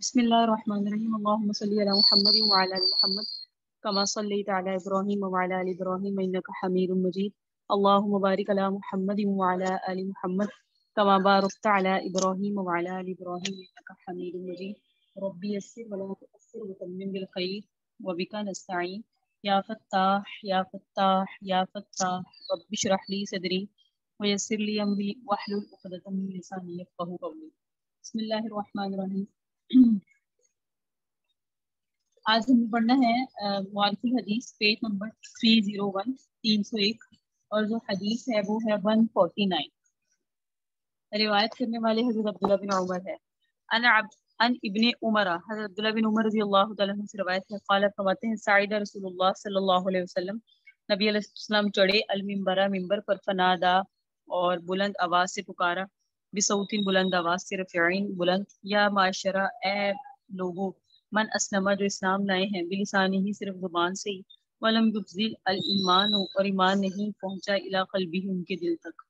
بسم الله الرحمن الرحيم اللهم صل على محمد وعلى آل محمد كما صليت على إبراهيم وعلى آل إبراهيم إنك حميد مجيد اللهم بارك على محمد وعلى آل محمد كما باركت على إبراهيم وعلى آل إبراهيم إنك حميد مجيد ربي يسر ولا تؤثر وتمم بالخير وبك نستعين يا فتاح يا فتاح يا فتاح رب اشرح لي صدري ويسر لي أمري واحلل عقدة من لساني يفقهوا قولي بسم الله الرحمن الرحيم آج ہمیں پڑھنا ہے معارف الحدیث پیج نمبر 301 301 اور جو حدیث ہے وہ ہے 149. روایت کرنے والے حضرت عبداللہ بن عمر ہے. ان ابن عمر حضرت عبداللہ بن عمر رضی اللہ تعالیٰ عنہ سے روایت ہے قال فرماتے ہیں سعید رسول اللہ صلی اللہ علیہ وسلم نبی علیہ السلام چڑھے المنبر ممبر پر فنادا اور بلند آواز سے پکارا بصوت بلند آواز سے رفیعین بلند یا معاشرہ اے لوگوں من اسلم جو اسلام لائے ہیں بلسانی ہی صرف زبان سے ہی ولم یبذل الایمان اور ایمان نہیں پہنچا الی قلبہ ان کے دل تک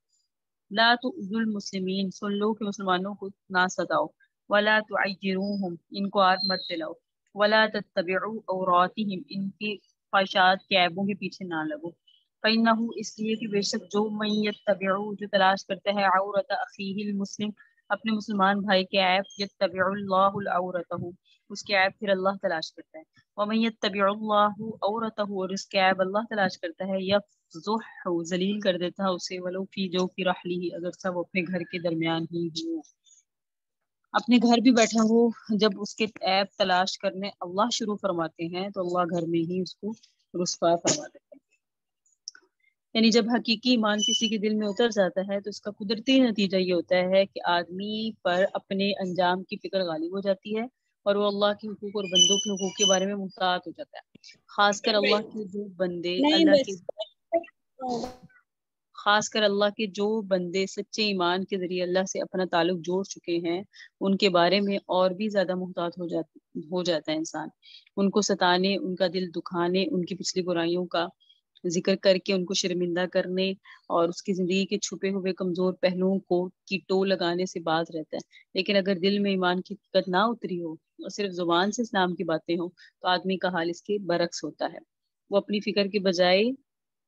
لا تؤذوا المسلمین سن لو کہ مسلمانوں کو نہ ستاؤ ولا تعیروہم ان کو آر مت دلاؤ ولا تتبعوا عوراتہم ان کی خواہشات کے عیبوں کے پیچھے نہ لگو فإنہ اس لیے کہ بے شک جو من یتبع جو تلاش کرتا ہے عورت اخیہ المسلم اپنے مسلمان بھائی کے عیب یتبع اللہ عورتہ اس کے عیب پھر اللہ تلاش کرتا ہے ومن یتبع اللہ عورتہ اور اس کے عیب اللہ تلاش کرتا ہے یفضح ذلیل کر دیتا ہے اسے ولو فی جو فی رحلہ اگر سب اپنے گھر کے درمیان ہی ہو اپنے گھر بھی بیٹھا ہو جب اس کے عیب تلاش کرنے اللہ شروع فرماتے ہیں تو اللہ گھر میں ہی اس کو رسوا فرما دیتے ہیں. یعنی جب حقیقی ایمان کسی کے دل میں اتر جاتا ہے تو اس کا قدرتی نتیجہ یہ ہوتا ہے کہ آدمی پر اپنے انجام کی فکر غالب ہو جاتی ہے اور وہ اللہ کے حقوق اور بندوں کے حقوق کے بارے میں محتاط ہو جاتا ہے. خاص کر اللہ کے جو بندے سچے ایمان کے ذریعے اللہ سے اپنا تعلق جوڑ چکے ہیں ان کے بارے میں اور بھی زیادہ محتاط ہو جاتا ہے انسان. ان کو ستانے ان کا دل دکھانے ان کی پچھلی برائیوں کا ذکر کر کے ان کو شرمندہ کرنے اور اس کی زندگی کے چھپے ہوئے کمزور پہلوؤں کو کی ٹو لگانے سے باز رہتا ہے. لیکن اگر دل میں ایمان کی حقیقت نہ اتری ہو اور صرف زبان سے اسلام کی باتیں ہوں تو آدمی کا حال اس کے برعکس ہوتا ہے. وہ اپنی فکر کے بجائے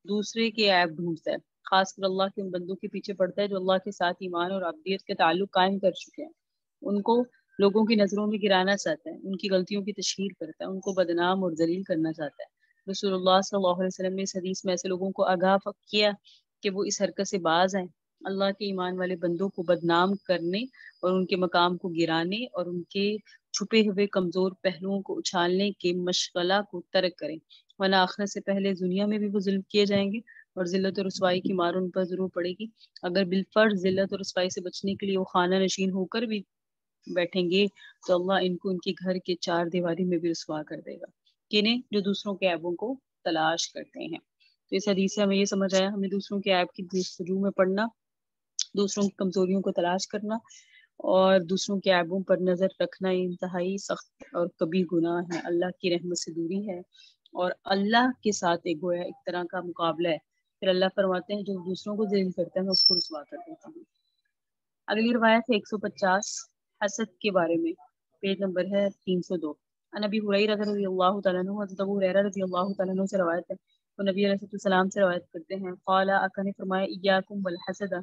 دوسرے کے عیب ڈھونڈتا ہے. خاص کر اللہ کے ان بندوں کے پیچھے پڑتا ہے جو اللہ کے ساتھ ایمان اور عبدیت کے تعلق قائم کر چکے ہیں. ان کو لوگوں کی نظروں میں گرانا چاہتا ہے ان کی غلطیوں کی تشہیر کرتا ہے ان کو بدنام اور ذلیل کرنا چاہتا ہے. رسول اللہ صلی اللہ علیہ وسلم نے اس حدیث میں ایسے لوگوں کو آگاہ کیا کہ وہ اس حرکت سے باز آئیں. اللہ کے ایمان والے بندوں کو بدنام کرنے اور ان کے مقام کو گرانے اور ان کے چھپے ہوئے کمزور پہلوؤں کو اچھالنے کے مشغلہ کو ترک کریں ورنہ آخرت سے پہلے دنیا میں بھی وہ ظلم کیے جائیں گے اور ذلت اور رسوائی کی مار ان پر ضرور پڑے گی. اگر بالفرض ذلت اور رسوائی سے بچنے کے لیے وہ خانہ نشین ہو کر بھی بیٹھیں گے تو اللہ ان کو ان کی گھر کے چار دیواری میں بھی رسوا کر دے گا کنہیں جو دوسروں کے عیبوں کو تلاش کرتے ہیں. تو اس حدیث سے ہمیں یہ سمجھ آیا ہمیں دوسروں کے عیب کی جستجو میں پڑھنا دوسروں کی کمزوریوں کو تلاش کرنا اور دوسروں کے عیبوں پر نظر رکھنا انتہائی سخت اور کبھی گناہ ہے. اللہ کی رحمت سے دوری ہے اور اللہ کے ساتھ ایک گویا ایک طرح کا مقابلہ ہے. پھر اللہ فرماتے ہیں جو دوسروں کو ذلیل کرتا ہے میں اس کو رسوا کر دیتا ہوں. اگلی روایت ہے 150 حسد کے بارے میں پیج نمبر ہے 302. نبی ہریرہ رضی اللہ تعالیٰ عنہ حضرت ابو ہریرہ رضی اللہ تعالیٰ عنہ سے روایت ہے تو نبی علیہ السلام سے روایت کرتے ہیں قال آقا نے فرمایا ایاکم والحسد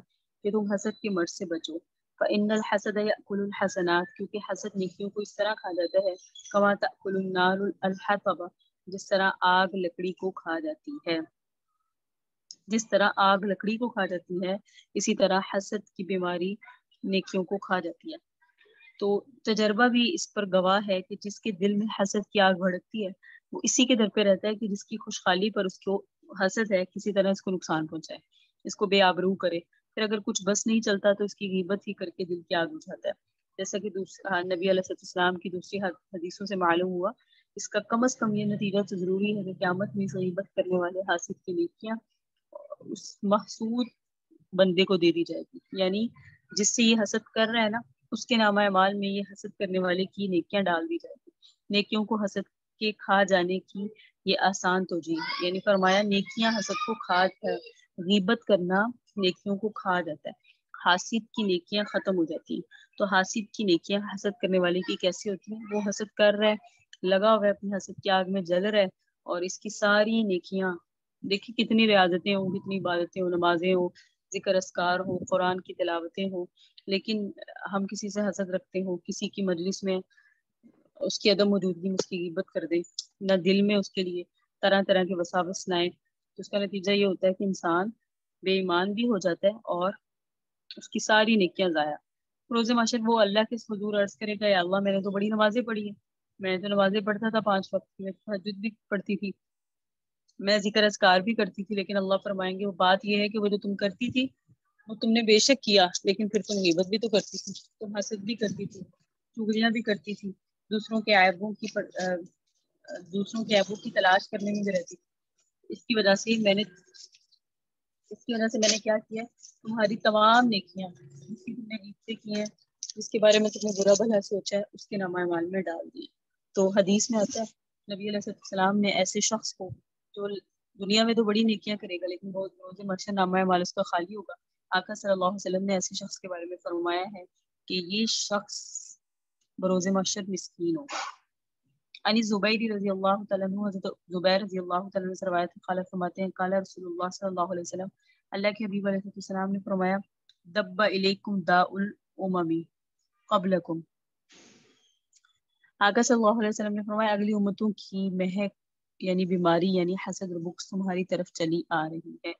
کہ تم حسد کے مرض سے بچو فإن الحسد یأکل الحسنات کیونکہ حسد نیکیوں کو اس طرح کھا جاتا ہے کما تأکل النار الحطب جس طرح آگ لکڑی کو کھا جاتی ہے. جس طرح آگ لکڑی کو کھا جاتی ہے اسی طرح حسد کی بیماری نیکیوں کو کھا جاتی ہے. تو تجربہ بھی اس پر گواہ ہے کہ جس کے دل میں حسد کی آگ بھڑکتی ہے وہ اسی کے در پہ رہتا ہے کہ جس کی خوشحالی پر اس کو حسد ہے کسی طرح اس کو نقصان پہنچائے اس کو بے آبرو کرے. پھر اگر کچھ بس نہیں چلتا تو اس کی غیبت ہی کر کے دل کی آگ بجھاتا ہے. جیسا کہ نبی علیہ السلام کی دوسری حدیثوں سے معلوم ہوا اس کا کم از کم یہ نتیجہ تو ضروری ہے کہ قیامت میں غیبت کرنے والے حاسد کی نیکیاں اس محسود بندے کو دے دی جائے گی. یعنی جس سے یہ حسد کر رہا ہے نا اس کے نامہ اعمال میں یہ حسد کرنے والے کی نیکیاں ڈال دی جائے گی. نیکیوں کو حسد کے کھا جانے کی یہ آسان توجیہ ہے. یعنی فرمایا نیکیاں حسد کو غیبت کرنا نیکیوں کو کھا جاتا ہے. حاسد کی نیکیاں ختم ہو جاتی ہیں۔ تو حاسد کی نیکیاں حسد کرنے والے کی کیسی ہوتی ہیں؟ وہ حسد کر رہا ہے، لگا ہوا ہے اپنی حسد کی آگ میں جل رہا ہے، اور اس کی ساری نیکیاں، دیکھیں کتنی ریاضتیں ہوں، کتنی عبادتیں ہوں، نمازیں ہوں، ذکر اذکار ہوں، قرآن کی تلاوتیں ہوں، لیکن ہم کسی سے حسد رکھتے ہوں، کسی کی مجلس میں اس کی عدم موجودگی میں اس کی غیبت کر دیں، نہ دل میں اس کے لیے طرح طرح کے وساوس لائیں، تو اس کا نتیجہ یہ ہوتا ہے کہ انسان بے ایمان بھی ہو جاتا ہے اور اس کی ساری نیکیاں ضائع۔ روز محشر وہ اللہ کے حضور عرض کرے گا، یا اللہ میں نے تو بڑی نمازیں پڑھی ہیں، میں تو نمازیں پڑھتا تھا 5 وقت کی، میں تہجد بھی پڑھتی تھی، میں ذکر اذکار بھی کرتی تھی، لیکن اللہ فرمائیں گے وہ بات یہ ہے کہ وہ جو تم کرتی تھی وہ تم نے بے شک کیا، لیکن پھر تم غیبت بھی تو کرتی تھی، تم حسد بھی کرتی تھی، چغلیاں بھی کرتی تھی، دوسروں کے عیبوں کی تلاش کرنے میں بھی رہتی تھی۔ اس کی وجہ سے میں نے کیا کیا، تمہاری تمام نیکیاں جس کی تم نے غیبتیں کی ہیں، جس کے بارے میں تم نے برا بھلا سوچا ہے، اس کے نامہ اعمال میں ڈال دیے۔ تو حدیث میں آتا ہے نبی علیہ السلام نے ایسے شخص کو جو دنیا میں تو بڑی نیکیاں کرے گا لیکن بہت روز محشر نامہ اعمال اس کا خالی ہوگا، آقا صلی اللہ علیہ وسلم نے ایسے شخص کے بارے میں فرمایا ہے کہ یہ شخص بروز محشر مسکین ہوگا۔ عن زبیر رضی اللہ تعالیٰ عنہ، حضرت زبیر رضی اللہ تعالیٰ عنہ سے روایت ہے، قال فرماتے ہیں قال رسول اللہ صلی اللہ علیہ وسلم، اللہ کے حبیب علیہ السلام نے فرمایا، دب الیکم داء الامم قبلکم، آقا صلی اللہ علیہ وسلم نے فرمایا اگلی امتوں کی مہک یعنی بیماری یعنی حسد اور بغض تمہاری طرف چلی آ رہی ہے۔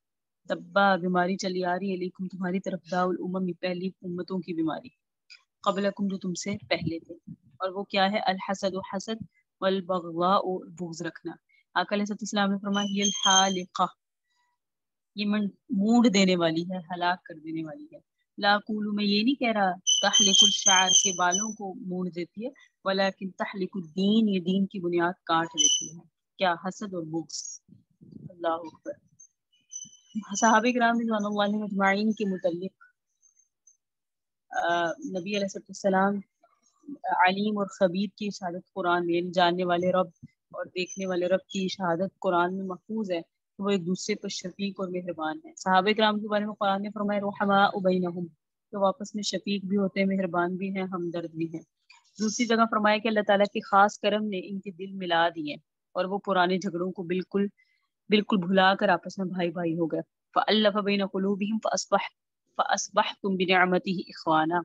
دبا بیماری چلی آ رہی ہے، لیکن تمہاری طرف داء الامم پہلی امتوں کی بیماری، قبلکم جو تم سے پہلے تھے، اور وہ کیا ہے؟ الحسد و حسد، والبغضاء بغض رکھنا۔ آقا علیہ السلام نے فرمایا یہ الحالقہ، یہ موڑ دینے والی ہے، ہلاک کر دینے والی ہے۔ لا قولو، میں یہ نہیں کہہ رہا تحلق الشعر کے بالوں کو موڑ دیتی ہے، ولیکن تحلق الدین، یہ دین کی بنیاد کاٹ دیتی ہے۔ کیا؟ حسد اور بغض۔ اللہ اکبر۔ صحابہ کرام رضوان اللہ علیہم اجمعین کے متعلق نبی علیہ السلام علیم اور خبیر کی شہادت قرآن میں، جاننے والے رب اور دیکھنے والے رب کی شہادت قرآن میں محفوظ ہے، وہ ایک دوسرے پر شفیق اور مہربان ہے۔ صحابہ کرام کے بارے میں قرآن نے فرمایا رحماء بینہم، تو آپس میں شفیق بھی ہوتے ہیں، مہربان بھی ہیں، ہمدرد بھی ہیں۔ دوسری جگہ فرمایا کہ اللہ تعالیٰ کے خاص کرم نے ان کے دل ملا دیے اور وہ پرانے جھگڑوں کو بالکل بھلا کر آپس میں بھائی بھائی ہو گئے۔ فألف بین قلوبہم فأصبحتم بنعمتہ اخوانا،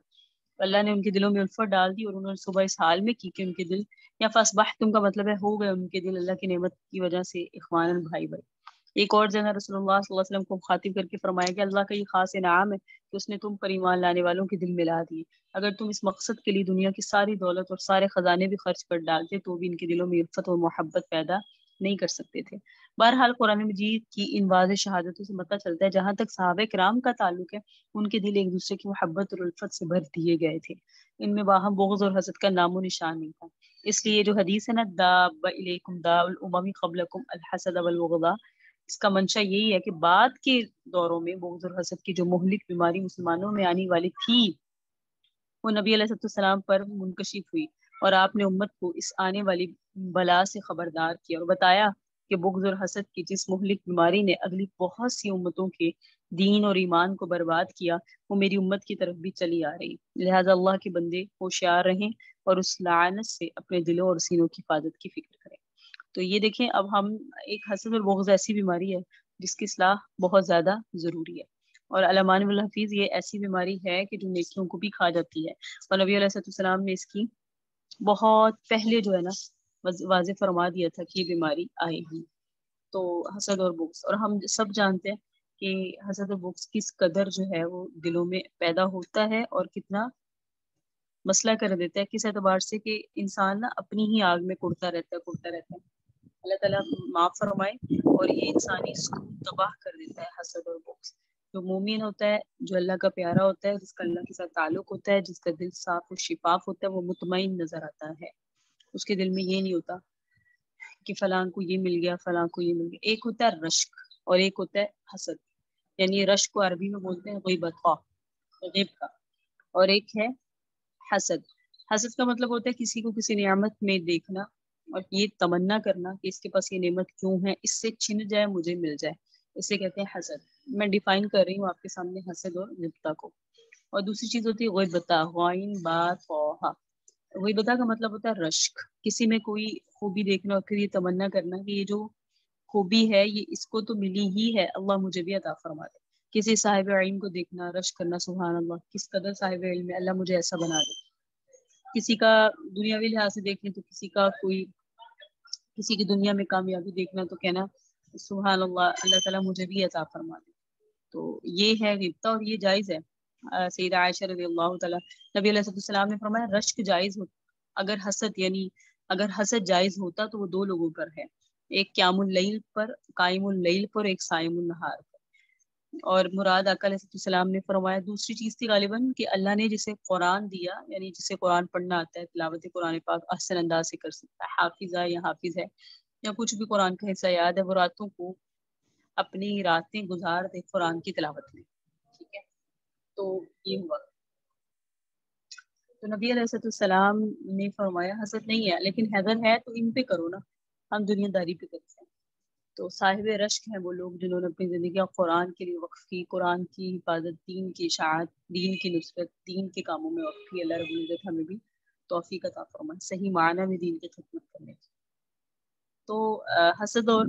اللہ نے ان کے دلوں میں الفت ڈال دی اور انہوں نے صبح اس حال میں کی کہ ان کے دل، یا فاصبحتم کا مطلب ہے ہو گئے ان کے دل اللہ کی نعمت کی وجہ سے اخوانا، بھائی بھائی۔ ایک اور جگہ رسول اللہ صلی اللہ علیہ وسلم کو مخاطب کر کے فرمایا کہ اللہ کا یہ خاص انعام ہے کہ اس نے تم پر ایمان لانے والوں کے دل ملا دیے، اگر تم اس مقصد کے لیے دنیا کی ساری دولت اور سارے خزانے بھی خرچ کر ڈالتے تو بھی ان کے دلوں میں الفت اور محبت پیدا نہیں کر سکتے تھے۔ بہرحال قرآن مجید کی ان واضح شہادتوں سے پتہ چلتا ہے جہاں تک صحابہ کرام کا تعلق ہے ان کے دل ایک دوسرے کی محبت اور الفت سے بھر دیے گئے تھے، ان میں باہم بغض اور حسد کا نام و نشان نہیں تھا۔ اس لیے جو حدیث ہے نا داب الیکم داء الامم قبلکم الحسد والبغضاء، اس کا منشا یہی ہے کہ بعد کے دوروں میں بغض اور حسد کی جو مہلک بیماری مسلمانوں میں آنے والی تھی وہ نبی علیہ السلام پر منکشف ہوئی، اور آپ نے امت کو اس آنے والی بلا سے خبردار کیا اور بتایا کہ بغض اور حسد کی جس مہلک بیماری نے اگلی بہت سی امتوں کے دین اور ایمان کو برباد کیا وہ میری امت کی طرف بھی چلی آ رہی، لہذا اللہ کے بندے ہوشیار رہیں اور اس لعنت سے اپنے دلوں اور سینوں کی حفاظت کی فکر کریں۔ تو یہ دیکھیں اب ہم ایک حسد اور بغض ایسی بیماری ہے جس کی اصلاح بہت زیادہ ضروری ہے، اور علمان الحفیظ یہ ایسی بیماری ہے کہ جو نیکیوں کو بھی کھا جاتی ہے، اور نبی علیہ السلام نے اس کی بہت پہلے جو ہے نا واضح فرما دیا تھا کہ یہ بیماری آئے گی۔ تو حسد اور بغض، اور ہم سب جانتے ہیں کہ حسد اور بغض کس قدر جو ہے وہ دلوں میں پیدا ہوتا ہے اور کتنا مسئلہ کر دیتا ہے، کس اعتبار سے کہ انسان نا اپنی ہی آگ میں کڑتا رہتا ہے۔ اللہ تعالیٰ معاف فرمائے، اور یہ انسانی سکون تباہ کر دیتا ہے حسد اور بغض۔ جو مومن ہوتا ہے، جو اللہ کا پیارا ہوتا ہے، جس کا اللہ کے ساتھ تعلق ہوتا ہے، جس کا دل صاف و شفاف ہوتا ہے، وہ مطمئن نظر آتا ہے، اس کے دل میں یہ نہیں ہوتا کہ فلاں کو یہ مل گیا، فلاں کو یہ مل گیا۔ ایک ہوتا ہے رشک اور ایک ہوتا ہے حسد، یعنی رشک کو عربی میں بولتے ہیں غیبت غیب کا، اور ایک ہے حسد۔ حسد کا مطلب ہوتا ہے کسی کو کسی نعمت میں دیکھنا اور یہ تمنا کرنا کہ اس کے پاس یہ نعمت کیوں ہے، اس سے چھن جائے مجھے مل جائے، اسے کہتے ہیں حسد۔ میں ڈیفائن کر رہی ہوں آپ کے سامنے حسد اور غبطہ کو۔ اور دوسری چیز ہوتی ہے غیبتا، غائن با طا۔ غیبتا کا مطلب ہوتا ہے رشک، کسی میں کوئی خوبی دیکھنا اور پھر یہ تمنا کرنا کہ یہ جو خوبی ہے یہ اس کو تو ملی ہی ہے، اللہ مجھے بھی عطا فرما دے۔ کسی صاحب علم کو دیکھنا، رشک کرنا، سبحان اللہ کس قدر صاحب علم ہے، اللہ مجھے ایسا بنا دے۔ کسی کا دنیاوی لحاظ سے دیکھیں تو کسی کی دنیا میں کامیابی دیکھنا تو کہنا سبحان اللہ، اللہ تعالیٰ مجھے بھی عطا فرما دے۔ تو یہ ہے غیبت اور یہ جائز ہے۔ سیدہ عائشہ رضی اللہ تعالیٰ، نبی علیہ السلام نے فرمایا رشک جائز ہوتا اگر حسد جائز ہوتا تو وہ دو لوگوں پر ہے، ایک قائم اللیل پر، ایک صائم النہار پر۔ اور مراد آقا علیہ السلام نے فرمایا دوسری چیز تھی غالباً کہ اللہ نے جسے قرآن دیا، یعنی جسے قرآن پڑھنا آتا ہے، تلاوت قرآن پاک احسن انداز سے کر سکتا ہے، حافظ ہے یا حافظ ہے یا کچھ بھی قرآن کا حصہ یاد ہے، وہ راتوں کو اپنی راتیں گزار دے قرآن کی تلاوت میں، ٹھیک ہے۔ تو یہ ہوا، تو نبی علیہ السلام نے فرمایا حسد نہیں ہے، لیکن حیدر ہے تو ان پہ کرو نا، ہم دنیا داری پہ کرتے ہیں۔ تو صاحب رشک ہیں وہ لوگ جنہوں نے اپنی زندگی قرآن کے لیے وقف کی، قرآن کی حفاظت، دین کی اشاعت، دین کی نصرت، دین کے کاموں میں وقف کی۔ اللہ رب العزت ہمیں بھی توفیق عطا فرمائے صحیح معنی میں دین کی خدمت کرنے کی۔ تو حسد اور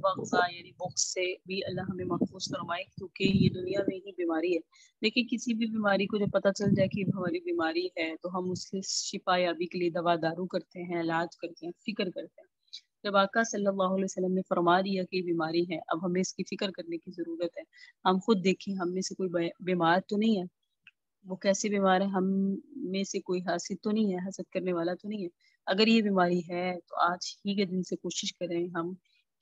بغضا یعنی بغض سے بھی اللہ ہمیں محفوظ فرمائے، کیونکہ یہ دنیا میں ہی بیماری ہے۔ لیکن کسی بھی بیماری کو جب پتہ چل جائے کہ ہماری بیماری ہے تو ہم اس کی شفا یابی کے لیے دوا دارو کرتے ہیں، علاج کرتے ہیں، فکر کرتے ہیں۔ جب آقا صلی اللہ علیہ وسلم نے فرما دیا کہ یہ بیماری ہے، اب ہمیں اس کی فکر کرنے کی ضرورت ہے۔ ہم خود دیکھیں ہم میں سے کوئی بیمار تو نہیں ہے، وہ کیسے بیمار ہے، ہم میں سے کوئی حاسد تو نہیں ہے، حسد کرنے والا تو نہیں ہے۔ اگر یہ بیماری ہے تو آج ہی کے دن سے کوشش کریں ہم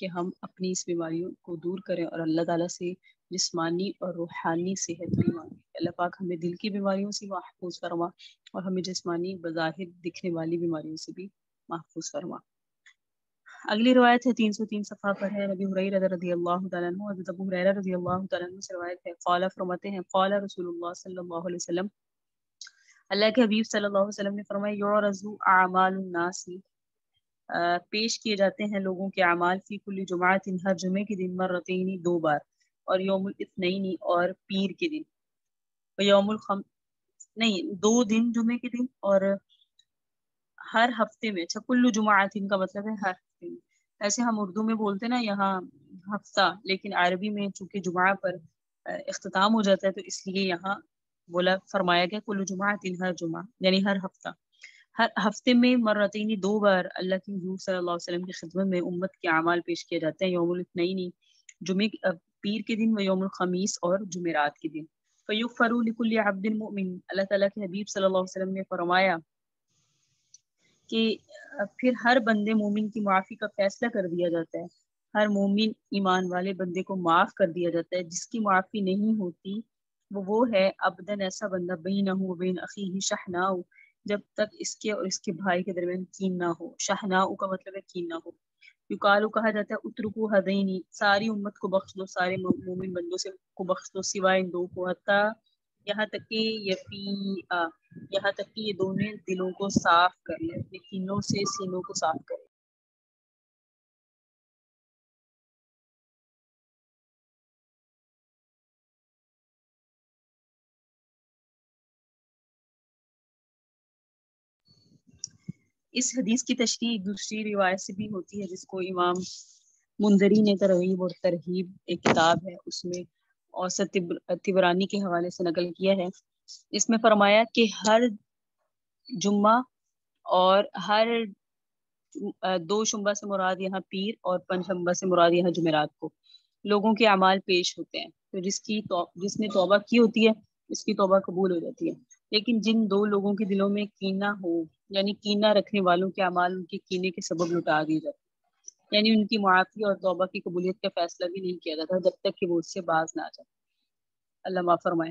کہ ہم اپنی اس بیماریوں کو دور کریں اور اللہ تعالیٰ سے جسمانی اور روحانی صحت بھی مانگیں۔ اللہ پاک ہمیں دل کی بیماریوں سے محفوظ فرما اور ہمیں جسمانی بظاہر دکھنے والی بیماریوں سے بھی محفوظ فرما۔ اگلی روایت ہے 303 صفحہ پر ہے، نبی ہریرہ رضی اللہ تعالیٰ عنہ، حضرت ابو ہریرہ رضی اللہ تعالیٰ عنہ سے روایت ہے، قال فرماتے ہیں قال رسول اللہ صلی اللہ علیہ وسلم، اللہ کے حبیب صلی اللہ علیہ وسلم نے فرمایا یعرض اعمال الناس، پیش کیے جاتے ہیں لوگوں کے اعمال، فی کل جمعۃ، ہر جمعے کے دن، مرتین، دو بار، اور یوم الاثنین، اور پیر کے دن، یوم نہیں، دو دن جمعے کے دن، اور ہر ہفتے میں۔ اچھا کل جمعۃ کا مطلب ہے ہر ہفتے میں، ایسے ہم اردو میں بولتے نا یہاں ہفتہ، لیکن عربی میں چونکہ جمعہ پر اختتام ہو جاتا ہے تو اس لیے یہاں فرمایا گیا کل جمعۃ، ہر جمعہ یعنی ہر ہفتہ۔ ہر ہفتے میں مرتین، دو بار اللہ کے حضور صلی اللہ علیہ وسلم کی خدمت میں امت کے اعمال پیش کیے جاتے ہیں، یوم الاثنین جمعے پیر کے دن، و یوم الخمیس اور جمعرات کے دن۔ فیغفر لکل عبد مؤمن، اللہ تعالیٰ کے حبیب صلی اللہ علیہ وسلم نے فرمایا کہ پھر ہر بندے مومن کی معافی کا فیصلہ کر دیا جاتا ہے، ہر مومن ایمان والے بندے کو معاف کر دیا جاتا ہے۔ جس کی معافی نہیں ہوتی وہ ہے ابدن ایسا بندہ بینہ و بین اخیہ شحناء، جب تک اس کے اور اس کے بھائی کے درمیان کین نہ ہو۔ شحناء کا مطلب ہے کین نہ ہو۔ یقالو کہا جاتا ہے اترکو ہذین، ساری امت کو بخش دو، سارے مومن بندوں سے کو بخش دو سوائے ان دو کو، حتی یہاں تک کہ یہاں تک کہ یہ دونوں دلوں کو صاف کر لیں، اپنے کینوں سے سینوں کو صاف کریں۔ اس حدیث کی تشریح ایک دوسری روایت سے بھی ہوتی ہے، جس کو امام منذری نے ترغیب اور ترہیب ایک کتاب ہے اس میں اوسط طبرانی کے حوالے سے نقل کیا ہے۔ اس میں فرمایا کہ ہر جمعہ اور ہر دو شنبہ سے مراد یہاں پیر اور پنجشنبہ سے مراد یہاں جمعرات کو لوگوں کے اعمال پیش ہوتے ہیں، تو جس نے توبہ کی ہوتی ہے اس کی توبہ قبول ہو جاتی ہے۔ لیکن جن دو لوگوں کے دلوں میں کینہ ہو، یعنی کینہ رکھنے والوں کے اعمال ان کے کینے کے سبب لٹا دیے جاتے ہیں، یعنی ان کی معافی اور توبہ کی قبولیت کا فیصلہ بھی نہیں کیا جاتا جب تک کہ وہ اس سے باز نہ آ جائے، اللہ معاف فرمائے۔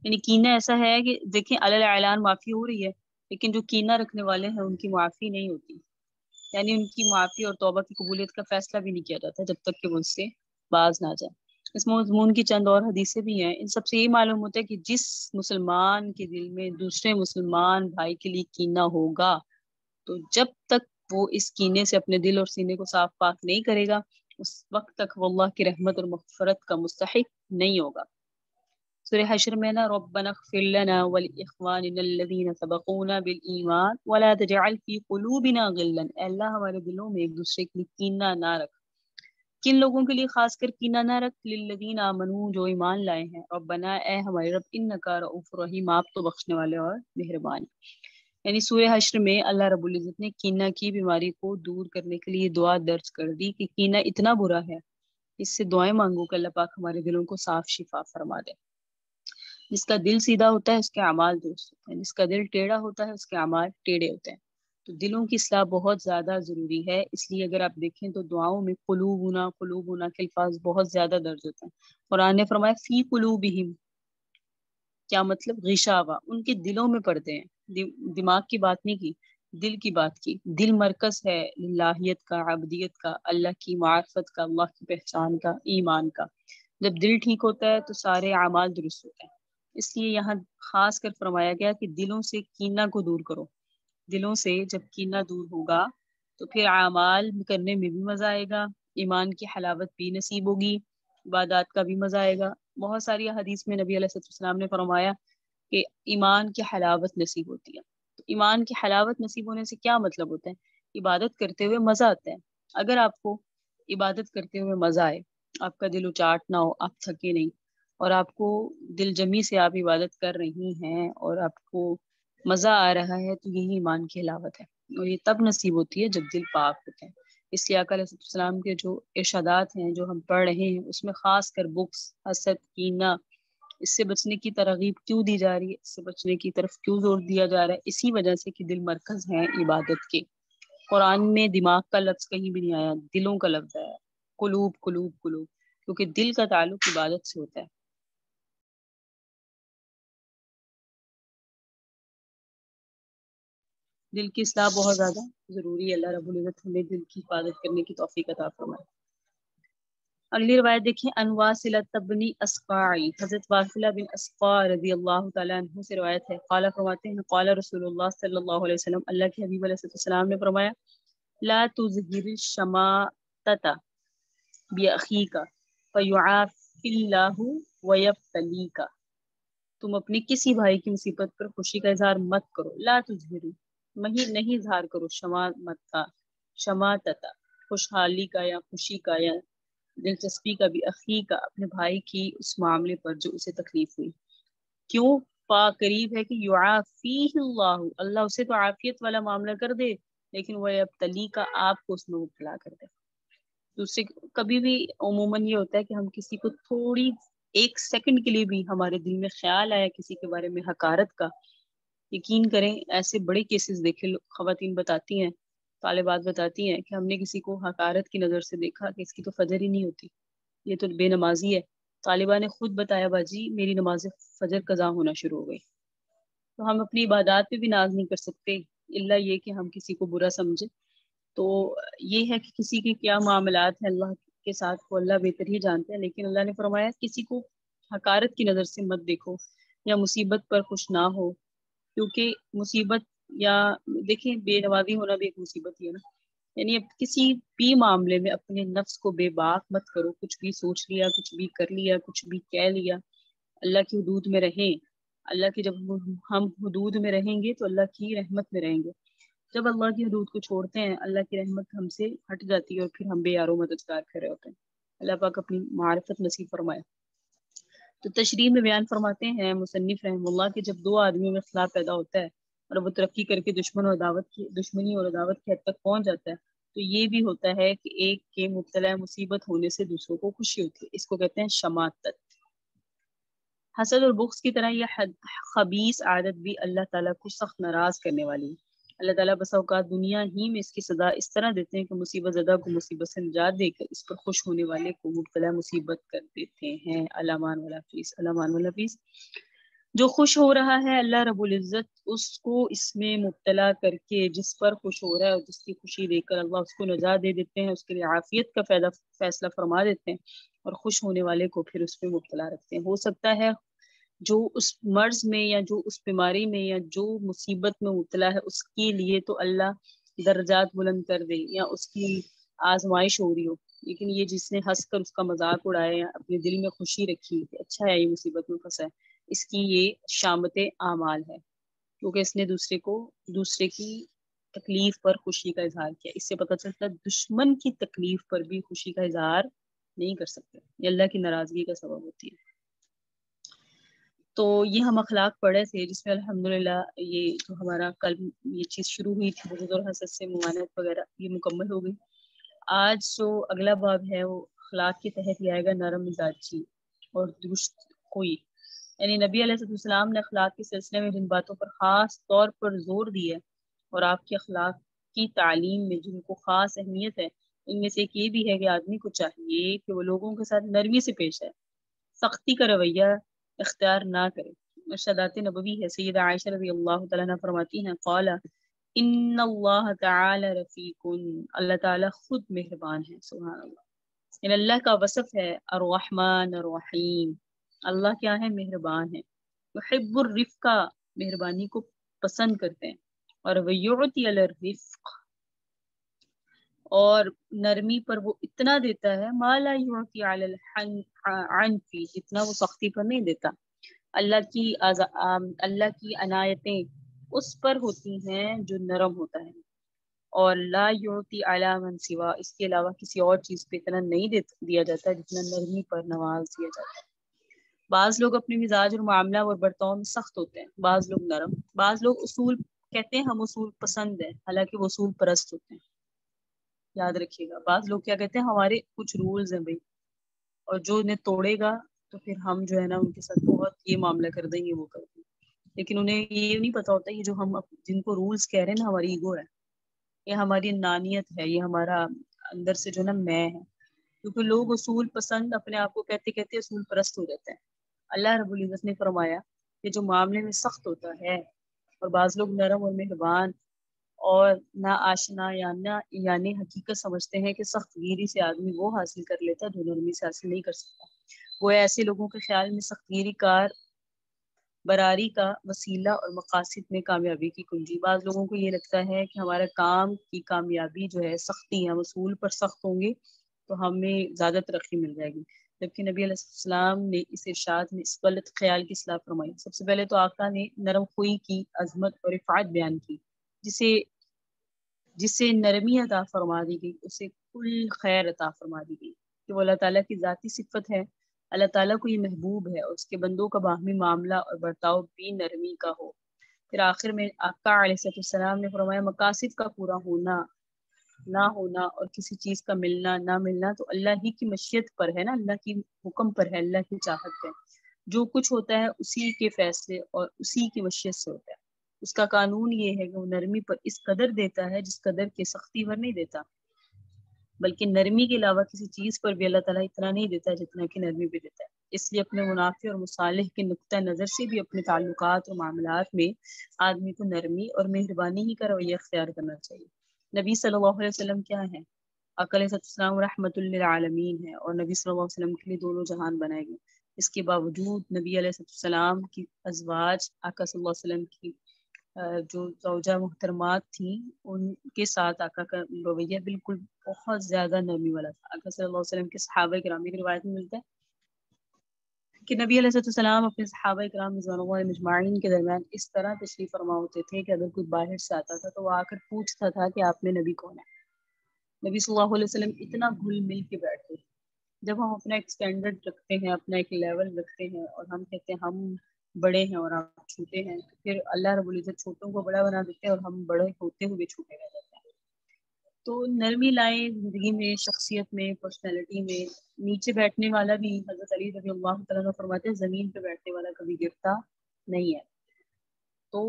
یعنی کینہ ایسا ہے کہ دیکھیں علی اعلان معافی ہو رہی ہے، لیکن جو کینہ رکھنے والے ہیں ان کی معافی نہیں ہوتی، یعنی ان کی معافی اور توبہ کی قبولیت کا فیصلہ بھی نہیں کیا جاتا جب تک کہ وہ اس سے باز نہ جائے۔ اس مضمون کی چند اور حدیثیں بھی ہیں، ان سب سے یہ معلوم ہوتا ہے کہ جس مسلمان کے دل میں دوسرے مسلمان بھائی کے لیے کینہ ہوگا تو جب تک وہ اس کینے سے اپنے دل اور سینے کو صاف پاک نہیں کرے گا اس وقت تک وہ اللہ کی رحمت اور مغفرت کا مستحق نہیں ہوگا۔ سورہ حشر میں نا ربنا اغفر لنا ولاخواننا الذین سبقونا بالایمان ولا تجعل فی قلوبنا غلا، اے اللہ ہمارے دلوں میں ایک دوسرے کے لیے کینہ نہ رکھ. کن لوگوں کے لیے خاص کر کینہ نہ رکھ؟ للذین آمنوا، جو ایمان لائے ہیں. ربنا، اے ہمارے رب، انک رؤوف رحیم، آپ تو بخشنے والے اور مہربان. یعنی سورہ حشر میں اللہ رب العزت نے کینہ کی بیماری کو دور کرنے کے لیے دعا درج کر دی کہ کینہ اتنا برا ہے، اس سے دعائیں مانگو کہ اللہ پاک ہمارے دلوں کو صاف شفا فرما دے. جس کا دل سیدھا ہوتا ہے اس کے اعمال درست ہوتے ہیں، جس کا دل ٹیڑھا ہوتا ہے اس کے اعمال ٹیڑھے ہوتے ہیں. تو دلوں کی اصلاح بہت زیادہ ضروری ہے. اس لیے اگر آپ دیکھیں تو دعاؤں میں قلوبنا کے الفاظ بہت زیادہ درج ہوتے ہیں. قرآن نے فرمایا فی قلوبہم، کیا مطلب؟ غشاوہ، ان کے دلوں میں پڑتے ہیں. دماغ کی بات نہیں کی، دل کی بات کی. دل مرکز ہے الہیت کا، عبدیت کا، اللہ کی معرفت کا، اللہ کی پہچان کا، ایمان کا. جب دل ٹھیک ہوتا ہے تو سارے اعمال درست ہوتے ہیں. اس لیے یہاں خاص کر فرمایا گیا کہ دلوں سے کینہ کو دور کرو. دلوں سے جب کینہ دور ہوگا تو پھر اعمال کرنے میں بھی مزہ آئے گا، ایمان کی حلاوت بھی نصیب ہوگی، عبادات کا بھی مزہ آئے گا. بہت ساری حدیث میں نبی علیہ السلام نے فرمایا کہ ایمان کی حلاوت نصیب ہوتی ہے. تو ایمان کی حلاوت نصیب ہونے سے کیا مطلب ہوتا ہے؟ عبادت کرتے ہوئے مزہ آتا ہے. اگر آپ کو عبادت کرتے ہوئے مزہ آئے، آپ کا دل اچاٹ نہ ہو، آپ تھکے نہیں، اور آپ کو دل جمی سے آپ عبادت کر رہی ہیں اور آپ کو مزہ آ رہا ہے، تو یہی ایمان کی حلاوت ہے. اور یہ تب نصیب ہوتی ہے جب دل پاک ہوتے ہیں. اس لیے آقا علیہ السلام کے جو ارشادات ہیں جو ہم پڑھ رہے ہیں، اس میں خاص کر بغض، حسد، کینہ، اس سے بچنے کی ترغیب کیوں دی جا رہی ہے، اس سے بچنے کی طرف کیوں زور دیا جا رہا ہے؟ اسی وجہ سے کہ دل مرکز ہیں عبادت کے. قرآن میں دماغ کا لفظ کہیں بھی نہیں آیا، دلوں کا لفظ آیا، قلوب قلوب قلوب، کیونکہ دل کا تعلق عبادت سے ہوتا ہے. دل کی اصلاح بہت زیادہ ضروری ہے. اللہ رب العزت ہمیں دل کی حفاظت کرنے کی توفیق عطا فرمائے. اگلی روایت دیکھیں، ان واصلۃ بن اسقاعی، حضرت واصلہ بن اسقاع رضی اللہ تعالیٰ عنہ سے روایت ہے. قال، فرماتے ہیں، قال رسول اللہ صلی اللہ علیہ وسلم، اللہ کے حبیب علیہ السلام نے فرمایا، لا تظہر الشماتۃ باخیک فیعافی اللہ ویبتلیک. تم اپنے کسی بھائی کی مصیبت پر خوشی کا اظہار مت کرو. لا تظہروا، نہیں اظہار کرو، شماتۃ، خوشحالی کا یا خوشی کا یا دلچسپی کا، بھی اخی کا، اپنے بھائی کی اس معاملے پر جو اسے تکلیف ہوئی. کیوں؟ قریب ہے کہ یعافیہ اللہ، اللہ اسے تو عافیت والا معاملہ کر دے، لیکن وہ ابتلی کا، آپ کو اس میں مبتلا کر دے. تو اس سے کبھی بھی عموماً یہ ہوتا ہے کہ ہم کسی کو تھوڑی ایک سیکنڈ کے لیے بھی ہمارے دل میں خیال آیا کسی کے بارے میں حقارت کا، یقین کریں ایسے بڑے کیسز دیکھے. خواتین بتاتی ہیں، طالبات بتاتی ہیں کہ ہم نے کسی کو حقارت کی نظر سے دیکھا کہ اس کی تو فجر ہی نہیں ہوتی، یہ تو بے نمازی ہے. طالبہ نے خود بتایا، باجی میری نماز فجر قضا ہونا شروع ہو گئی. تو ہم اپنی عبادات پہ بھی ناز نہیں کر سکتے، الا یہ کہ ہم کسی کو برا سمجھے. تو یہ ہے کہ کسی کے کیا معاملات ہیں اللہ کے ساتھ، وہ اللہ بہتر ہی جانتے ہیں. لیکن اللہ نے فرمایا کسی کو حقارت کی نظر سے مت دیکھو، یا مصیبت پر خوش نہ ہو، کیونکہ مصیبت، یا دیکھیں بے نمازی ہونا بھی ایک مصیبت ہی ہے نا. یعنی اب کسی بھی معاملے میں اپنے نفس کو بے باک مت کرو. کچھ بھی سوچ لیا، کچھ بھی کر لیا، کچھ بھی کہہ لیا، اللہ کی حدود میں رہیں. اللہ کی جب ہم حدود میں رہیں گے تو اللہ کی رحمت میں رہیں گے. جب اللہ کی حدود کو چھوڑتے ہیں، اللہ کی رحمت ہم سے ہٹ جاتی ہے اور پھر ہم بے یارو مددگار کھڑے ہوتے ہیں. اللہ پاک اپنی معرفت نصیب فرمائے. تو تشریح میں بیان فرماتے ہیں مصنف رحم اللہ کہ جب دو آدمیوں میں اختلاف پیدا ہوتا ہے اور وہ ترقی کر کے دشمنی اور عداوت کی حد تک پہنچ جاتا ہے، تو یہ بھی ہوتا ہے کہ ایک کے مبتلا مصیبت ہونے سے دوسروں کو خوشی ہوتی ہے. اس کو کہتے ہیں شماتت. حسد اور بغض کی طرح یہ خبیث عادت بھی اللہ تعالیٰ کو سخت ناراض کرنے والی ہے. اللہ تعالیٰ بسا اوقات دنیا ہی میں اس کی سزا اس طرح دیتے ہیں کہ مصیبت زدہ کو مصیبت سے نجات دے کر اس پر خوش ہونے والے کو مبتلا مصیبت کر دیتے ہیں. علامان والا فیس. جو خوش ہو رہا ہے، اللہ رب العزت اس کو اس میں مبتلا کر کے جس پر خوش ہو رہا ہے اور جس کی خوشی دے کر اللہ اس کو نجات دے دیتے ہیں، اس کے لیے عافیت کا فیصلہ فرما دیتے ہیں، اور خوش ہونے والے کو پھر اس پہ مبتلا رکھتے ہیں. ہو سکتا ہے جو اس مرض میں یا جو اس بیماری میں یا جو مصیبت میں مبتلا ہے اس کے لیے تو اللہ درجات بلند کر دے، یا اس کی آزمائش ہو رہی ہو، لیکن یہ جس نے ہنس کر اس کا مذاق اڑایا، اپنے دل میں خوشی رکھی کہ اچھا ہے یہ مصیبت میں پھنسا ہے، اس کی یہ شامت اعمال ہے، کیونکہ اس نے دوسرے کی تکلیف پر خوشی کا اظہار کیا۔ اس سے پتہ چلتا ہے دشمن کی تکلیف پر بھی خوشی کا اظہار نہیں کر سکتے، یہ اللہ کی ناراضگی کا سبب ہوتی ہے۔ تو یہ ہم اخلاق پڑھے تھے، جس میں الحمدللہ یہ جو ہمارا کل یہ چیز شروع ہوئی تھی بغض اور حسد سے ممانعت وغیرہ، یہ مکمل ہو گئی۔ آج جو اگلا باب ہے وہ اخلاق کے تحت یہ آئے گا نرم مزاجی اور درست خوئی، یعنی نبی علیہ السلام نے اخلاق کے سلسلے میں جن باتوں پر خاص طور پر زور دی ہے اور آپ کی اخلاق کی تعلیم میں جن کو خاص اہمیت ہے، ان میں سے ایک یہ بھی ہے کہ آدمی کو چاہیے کہ وہ لوگوں کے ساتھ نرمی سے پیش آئے، سختی کا رویہ اختیار نہ کرے۔ ارشادات نبوی ہے، سیدہ عائشہ رضی اللہ تعالیٰ عنہ فرماتی ہیں قال ان اللہ تعالی رفیق، اللہ تعالیٰ خود مہربان ہے، سبحان اللہ۔ ان اللہ کا وصف ہے الرحمن الرحیم، اللہ کیا ہے؟ مہربان ہے۔ یحب الرفق، مہربانی کو پسند کرتے ہیں، اور ویعطی علی الرفق، اور نرمی پر وہ اتنا دیتا ہے ما لا یعطی علی العنف، جتنا وہ سختی پر نہیں دیتا۔ اللہ کی عنایتیں اس پر ہوتی ہیں جو نرم ہوتا ہے، اور لا یعطی علی من سوا، اس کے علاوہ کسی اور چیز پہ اتنا نہیں دیا جاتا جتنا نرمی پر نواز دیا جاتا ہے۔ بعض لوگ اپنے مزاج اور معاملہ اور برتاؤ میں سخت ہوتے ہیں، بعض لوگ نرم، بعض لوگ اصول کہتے ہیں ہم اصول پسند ہیں، حالانکہ وہ اصول پرست ہوتے ہیں۔ یاد رکھیے گا، بعض لوگ کیا کہتے ہیں ہمارے کچھ رولز ہیں بھائی، اور جو انہیں توڑے گا تو پھر ہم جو ہے نا ان کے ساتھ بہت یہ معاملہ کر دیں گے، وہ کر دیں گے، لیکن انہیں یہ نہیں پتا ہوتا یہ جو ہم جن کو رولز کہہ رہے ہیں نا، ہماری ایگو ہے، یہ ہماری انانیت ہے، یہ ہمارا اندر سے جو نا میں ہے، کیونکہ لوگ اصول پسند اپنے آپ کو کہتے کہتے اصول پرست ہو جاتے ہیں۔ اللہ رب العزت نے فرمایا کہ جو معاملے میں سخت ہوتا ہے، اور بعض لوگ نرم اور مہربان اور نہ آشنا یعنی حقیقت سمجھتے ہیں کہ سخت گیری سے آدمی وہ حاصل کر لیتا ہے جو نرمی سے حاصل نہیں کر سکتا، وہ ایسے لوگوں کے خیال میں سخت گیری کار براری کا وسیلہ اور مقاصد میں کامیابی کی کنجی۔ بعض لوگوں کو یہ لگتا ہے کہ ہمارا کام کی کامیابی جو ہے سختی، ہم اصول پر سخت ہوں گے تو ہمیں زیادہ ترقی مل جائے گی، جبکہ نبی علیہ السلام نے اس ارشاد میں اس غلط خیال کی اصلاح فرمائی۔ سب سے پہلے تو آقا نے نرم خوئی کی عظمت اور رفعت بیان کی، جسے نرمی عطا فرما دی گئی، اسے کل خیر عطا فرما دی گئی، کہ وہ اللہ تعالیٰ کی ذاتی صفت ہے، اللہ تعالیٰ کو یہ محبوب ہے، اور اس کے بندوں کا باہمی معاملہ اور برتاؤ بھی نرمی کا ہو۔ پھر آخر میں آقا علیہ السلام نے فرمایا مقاصد کا پورا ہونا نہ ہونا اور کسی چیز کا ملنا نہ ملنا تو اللہ ہی کی مشیت پر ہے نا، اللہ کی حکم پر ہے، اللہ کی چاہت ہے، جو کچھ ہوتا ہے اسی کے فیصلے اور اسی کی مشیت سے ہوتا ہے۔ اس کا قانون یہ ہے کہ وہ نرمی پر اس قدر دیتا ہے جس قدر کے سختی پر نہیں دیتا، بلکہ نرمی کے علاوہ کسی چیز پر بھی اللہ تعالیٰ اتنا نہیں دیتا جتنا کہ نرمی پہ دیتا ہے۔ اس لیے اپنے منافع اور مصالح کے نقطہ نظر سے بھی اپنے تعلقات اور معاملات میں آدمی کو نرمی اور مہربانی ہی کا رویہ اختیار کرنا چاہیے۔ نبی صلی اللہ علیہ وسلم کیا ہے؟ آقا علیہ السلام رحمت للعالمین ہے، اور نبی صلی اللہ علیہ وسلم کے لیے دونوں جہان بنائے گئے۔ اس کے باوجود نبی علیہ السلام کی ازواج آقا صلی اللہ علیہ وسلم کی جو زوجہ محترمات تھیں، ان کے ساتھ آقا کا رویہ بالکل بہت زیادہ نرمی والا تھا۔ آقا صلی اللہ علیہ وسلم کے صحابہ کرام کی روایت میں ملتا ہے کہ نبی علیہ السلام اپنے صحابہ کرام رضوان اللہ علیہم اجمعین کے درمیان اس طرح تشریف فرما ہوتے تھے کہ اگر کوئی باہر سے آتا تھا تو وہ آ کر پوچھتا تھا کہ آپ میں نبی کون ہے۔ نبی صلی اللہ علیہ وسلم اتنا گھل مل کے بیٹھتے تھے۔ جب ہم اپنا ایک سٹینڈرڈ رکھتے ہیں، اپنا ایک لیول رکھتے ہیں، اور ہم کہتے ہیں ہم بڑے ہیں اور آپ چھوٹے ہیں، تو پھر اللہ رب العزت چھوٹوں کو بڑا بنا دیتے ہیں اور ہم بڑے ہوتے ہوئے چھوٹے رہ جاتے ہیں۔ تو نرمی لائیں زندگی میں، شخصیت میں، پرسنالٹی میں۔ نیچے بیٹھنے والا بھی، حضرت علی رضی اللہ تعالیٰ عنہ فرماتے ہیں زمین پہ بیٹھنے والا کبھی گرتا نہیں ہے۔ تو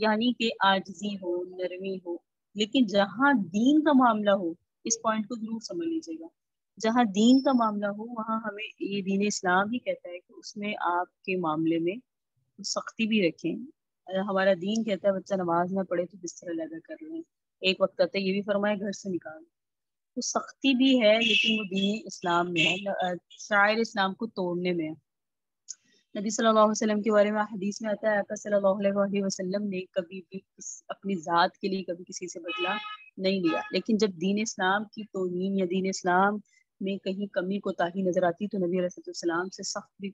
یعنی کہ عاجزی ہو، نرمی ہو، لیکن جہاں دین کا معاملہ ہو، اس پوائنٹ کو ضرور سمجھ لیجیے گا، جہاں دین کا معاملہ ہو وہاں ہمیں یہ دین اسلام ہی کہتا ہے کہ اس میں آپ کے معاملے میں سختی بھی رکھیں۔ ہمارا دین کہتا ہے بچہ نماز نہ پڑھے تو بستر علیحدہ کر لیں، ایک وقت آتا ہے یہ بھی فرمایا گھر سے نکال، تو سختی بھی ہے لیکن وہ دین اسلام میں ہے، شاعر اسلام کو توڑنے میں ہے۔ نبی صلی اللہ علیہ وسلم کے بارے میں حدیث میں آتا ہے آقا صلی اللہ علیہ وسلم نے کبھی بھی اپنی ذات کے لیے کبھی کسی سے بدلہ نہیں لیا، لیکن جب دین اسلام کی توہین یا دین اسلام میں کہیں کمی کوتاہی نظر آتی تو نبی علیہ السلام سے سخت بھی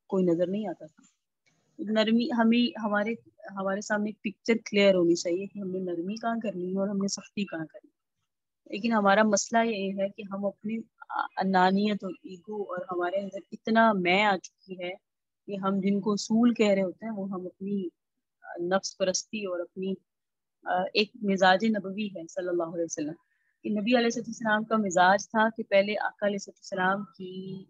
کوئی نظر نہیں آتا تھا. نرمی ہمیں ہمارے سامنے ایک پکچر کلیئر ہونی چاہیے کہ ہم نے نرمی کہاں کرنی ہے اور ہم نے سختی کہاں کرنی ہے. لیکن ہمارا مسئلہ یہ ہے کہ ہم اپنی انانیت اور ایگو اور ہمارے اندر اتنا میں آ چکی ہے کہ ہم جن کو اصول کہہ رہے ہوتے ہیں وہ ہم اپنی نفس پرستی اور اپنی ایک مزاج نبوی ہے صلی اللہ علیہ وسلم کہ نبی علیہ السلام کا مزاج تھا کہ پہلے آقا علیہ السلام کی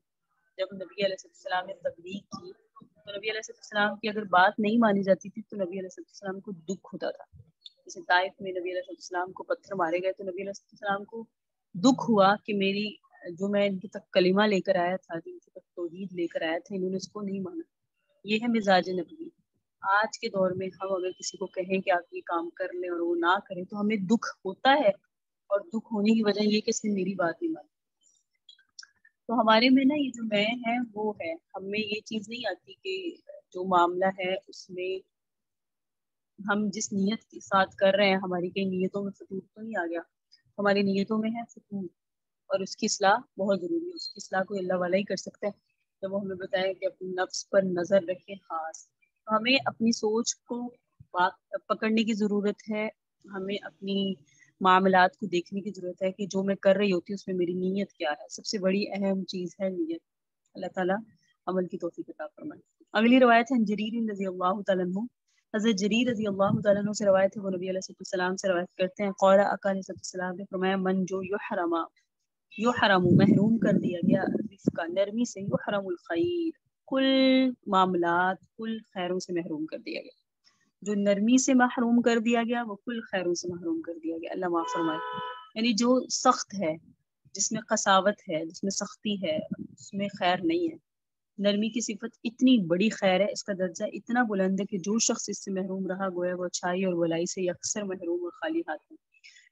جب نبی علیہ السلام نے تبلیغ کی تو نبی علیہ السلام کی اگر بات نہیں مانی جاتی تھی تو نبی علیہ السلام کو دکھ ہوتا تھا. جیسے طائف میں نبی علیہ السلام کو پتھر مارے گئے تو نبی علیہ السلام کو دکھ ہوا کہ میری جو میں ان کی تک کلمہ لے کر آیا تھا جو ان کی تک توحید لے کر آیا تھا انہوں نے اس کو نہیں مانا. یہ ہے مزاج نبوی. آج کے دور میں ہم اگر کسی کو کہیں کہ آپ یہ کام کر لیں اور وہ نہ کریں تو ہمیں دکھ ہوتا ہے اور دکھ ہونے کی وجہ یہ کہ اس نے میری بات نہیں مانی. تو ہمارے میں نا یہ جو میں ہے وہ ہے, ہم میں یہ چیز نہیں آتی کہ جو معاملہ ہے اس میں ہم جس نیت کے ساتھ کر رہے ہیں ہماری کئی نیتوں میں فتور تو نہیں آ گیا. ہماری نیتوں میں ہے فتور اور اس کی اصلاح بہت ضروری ہے. اس کی اصلاح کوئی اللہ والا ہی کر سکتا ہے. تو وہ ہمیں بتائے کہ اپنے نفس پر نظر رکھیں خاص. ہمیں اپنی سوچ کو پکڑنے کی ضرورت ہے. ہمیں اپنی معاملات کو دیکھنے کی ضرورت ہے کہ جو میں کر رہی ہوتی ہوں اس میں میری نیت کیا ہے. سب سے بڑی اہم چیز ہے نیت. اللہ تعالیٰ عمل کی توفیق عطا فرمائے. اگلی روایت ہے جریر رضی اللہ تعالیٰ عنہ. حضرت جریر رضی اللہ تعالیٰ عنہ سے روایت ہے, وہ نبی علیہ السلام سے روایت کرتے ہیں قال آقا علیہ السلام نے فرمایا من جو یحرم محروم کر دیا گیا رزق نرمی سے, یحرم الخیر کل معاملات کل خیروں سے محروم کر دیا گیا. جو نرمی سے محروم کر دیا گیا وہ کل خیروں سے محروم کر دیا گیا. اللہ معاف فرمائے. یعنی جو سخت ہے, جس میں قساوت ہے, جس میں سختی ہے, اس میں خیر نہیں ہے. نرمی کی صفت اتنی بڑی خیر ہے, اس کا درجہ اتنا بلند ہے کہ جو شخص اس سے محروم رہا گویا وہ اچھائی اور بلائی سے اکثر محروم اور خالی ہاتھ ہے.